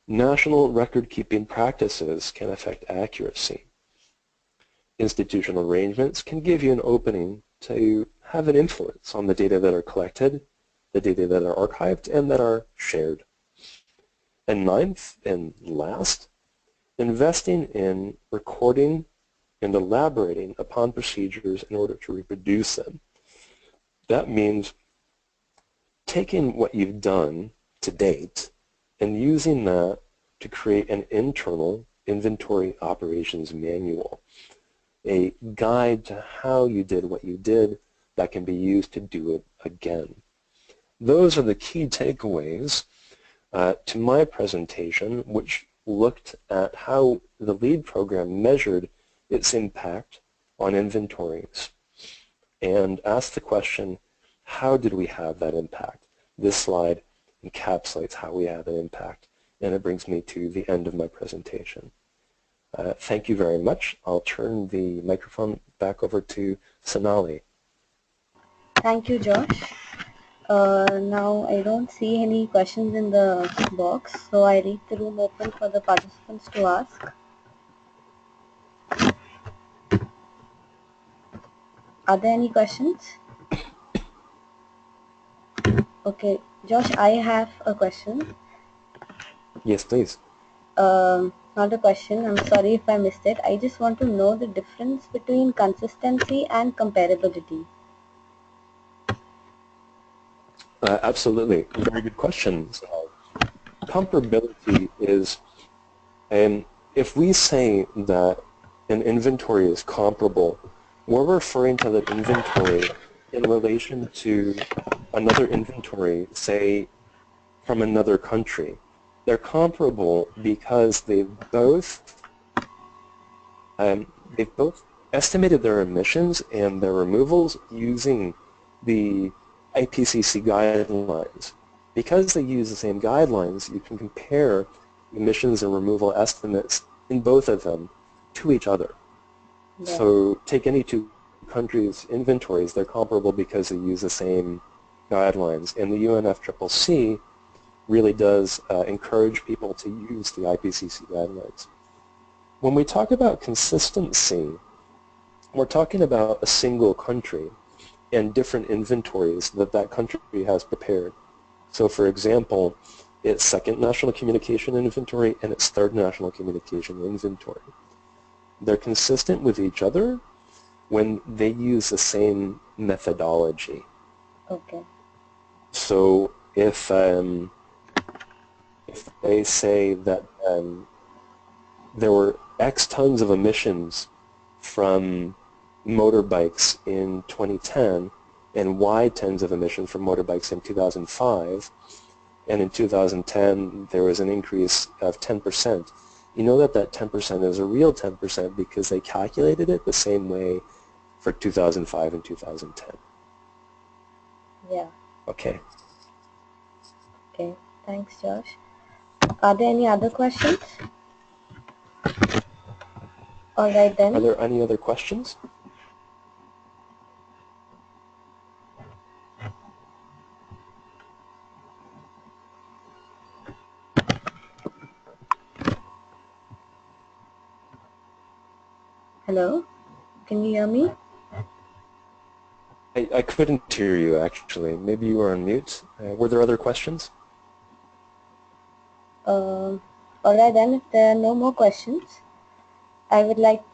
Speaker 8: national record-keeping practices can affect accuracy. Institutional arrangements can give you an opening to have an influence on the data that are collected, the data that are archived, and that are shared. And 9th and last, investing in recording and elaborating upon procedures in order to reproduce them. That means taking what you've done to date and using that to create an internal inventory operations manual, a guide to how you did what you did that can be used to do it again. Those are the key takeaways to my presentation, which looked at how the LEAD program measured its impact on inventories and asked the question, how did we have that impact? This slide encapsulates how we have an impact, and it brings me to the end of my presentation. Thank you very much. I'll turn the microphone back over to Sonali.
Speaker 6: Thank you, Josh. Now I don't see any questions in the box, so I leave the room open for the participants to ask. Are there any questions? Okay, Josh, I have a question.
Speaker 8: Yes, please.
Speaker 6: Not a question, I'm sorry if I missed it. I just want to know the difference between consistency and comparability.
Speaker 8: Absolutely. Very good question. So, comparability is, if we say that an inventory is comparable, we're referring to that inventory in relation to another inventory, say, from another country. They're comparable because they've both estimated their emissions and their removals using the IPCC guidelines. Because they use the same guidelines, you can compare emissions and removal estimates in both of them to each other.
Speaker 6: Yeah.
Speaker 8: So take any two countries' inventories, they're comparable because they use the same guidelines. And the UNFCCC really does encourage people to use the IPCC guidelines. When we talk about consistency, we're talking about a single country and different inventories that that country has prepared. So for example, its second national communication inventory and its third national communication inventory. They're consistent with each other when they use the same methodology.
Speaker 6: Okay.
Speaker 8: So if they say that there were X tons of emissions from motorbikes in 2010 and Y tons of emissions from motorbikes in 2005, and in 2010 there was an increase of 10%, you know that that 10% is a real 10% because they calculated it the same way for 2005 and 2010.
Speaker 6: Yeah.
Speaker 8: Okay.
Speaker 6: Okay. Thanks, Josh. Are there any other questions? All right then.
Speaker 8: Are there any other questions?
Speaker 6: Hello? Can you hear me?
Speaker 8: I couldn't hear you, actually. Maybe you were on mute. Were there other questions?
Speaker 6: All right then, if there are no more questions, I would like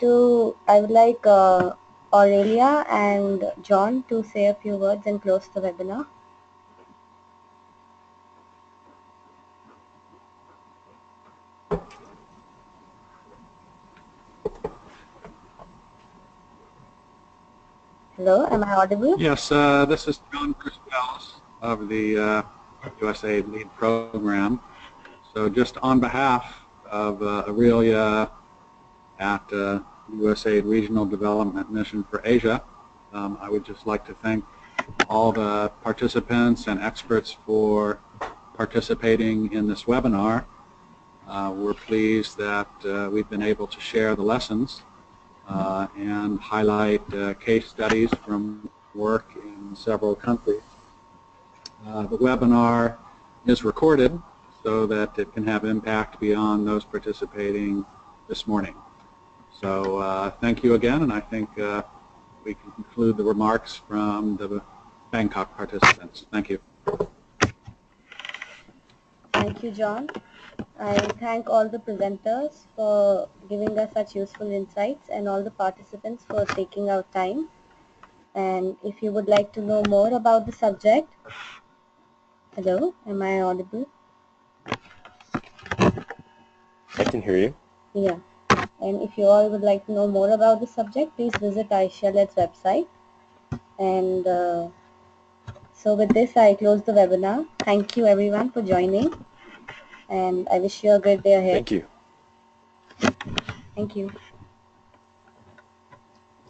Speaker 6: Aurelia and John to say a few words and close the webinar. Hello, am I audible?
Speaker 1: Yes, this is John Crispellis of the USA LEAD program. So just on behalf of Aurelia at USAID Regional Development Mission for Asia, I would just like to thank all the participants and experts for participating in this webinar. We're pleased that we've been able to share the lessons and highlight case studies from work in several countries. The webinar is recorded so that it can have impact beyond those participating this morning. So thank you again, and I think we can conclude the remarks from the Bangkok participants. Thank you.
Speaker 6: Thank you, John. I thank all the presenters for giving us such useful insights and all the participants for taking out time. And if you would like to know more about the subject, hello, am I audible?
Speaker 8: I can hear you.
Speaker 6: Yeah. And if you all would like to know more about the subject, please visit ISHLED's website. And so with this, I close the webinar. Thank you everyone for joining. And I wish you a great day ahead.
Speaker 8: Thank you.
Speaker 6: Thank you.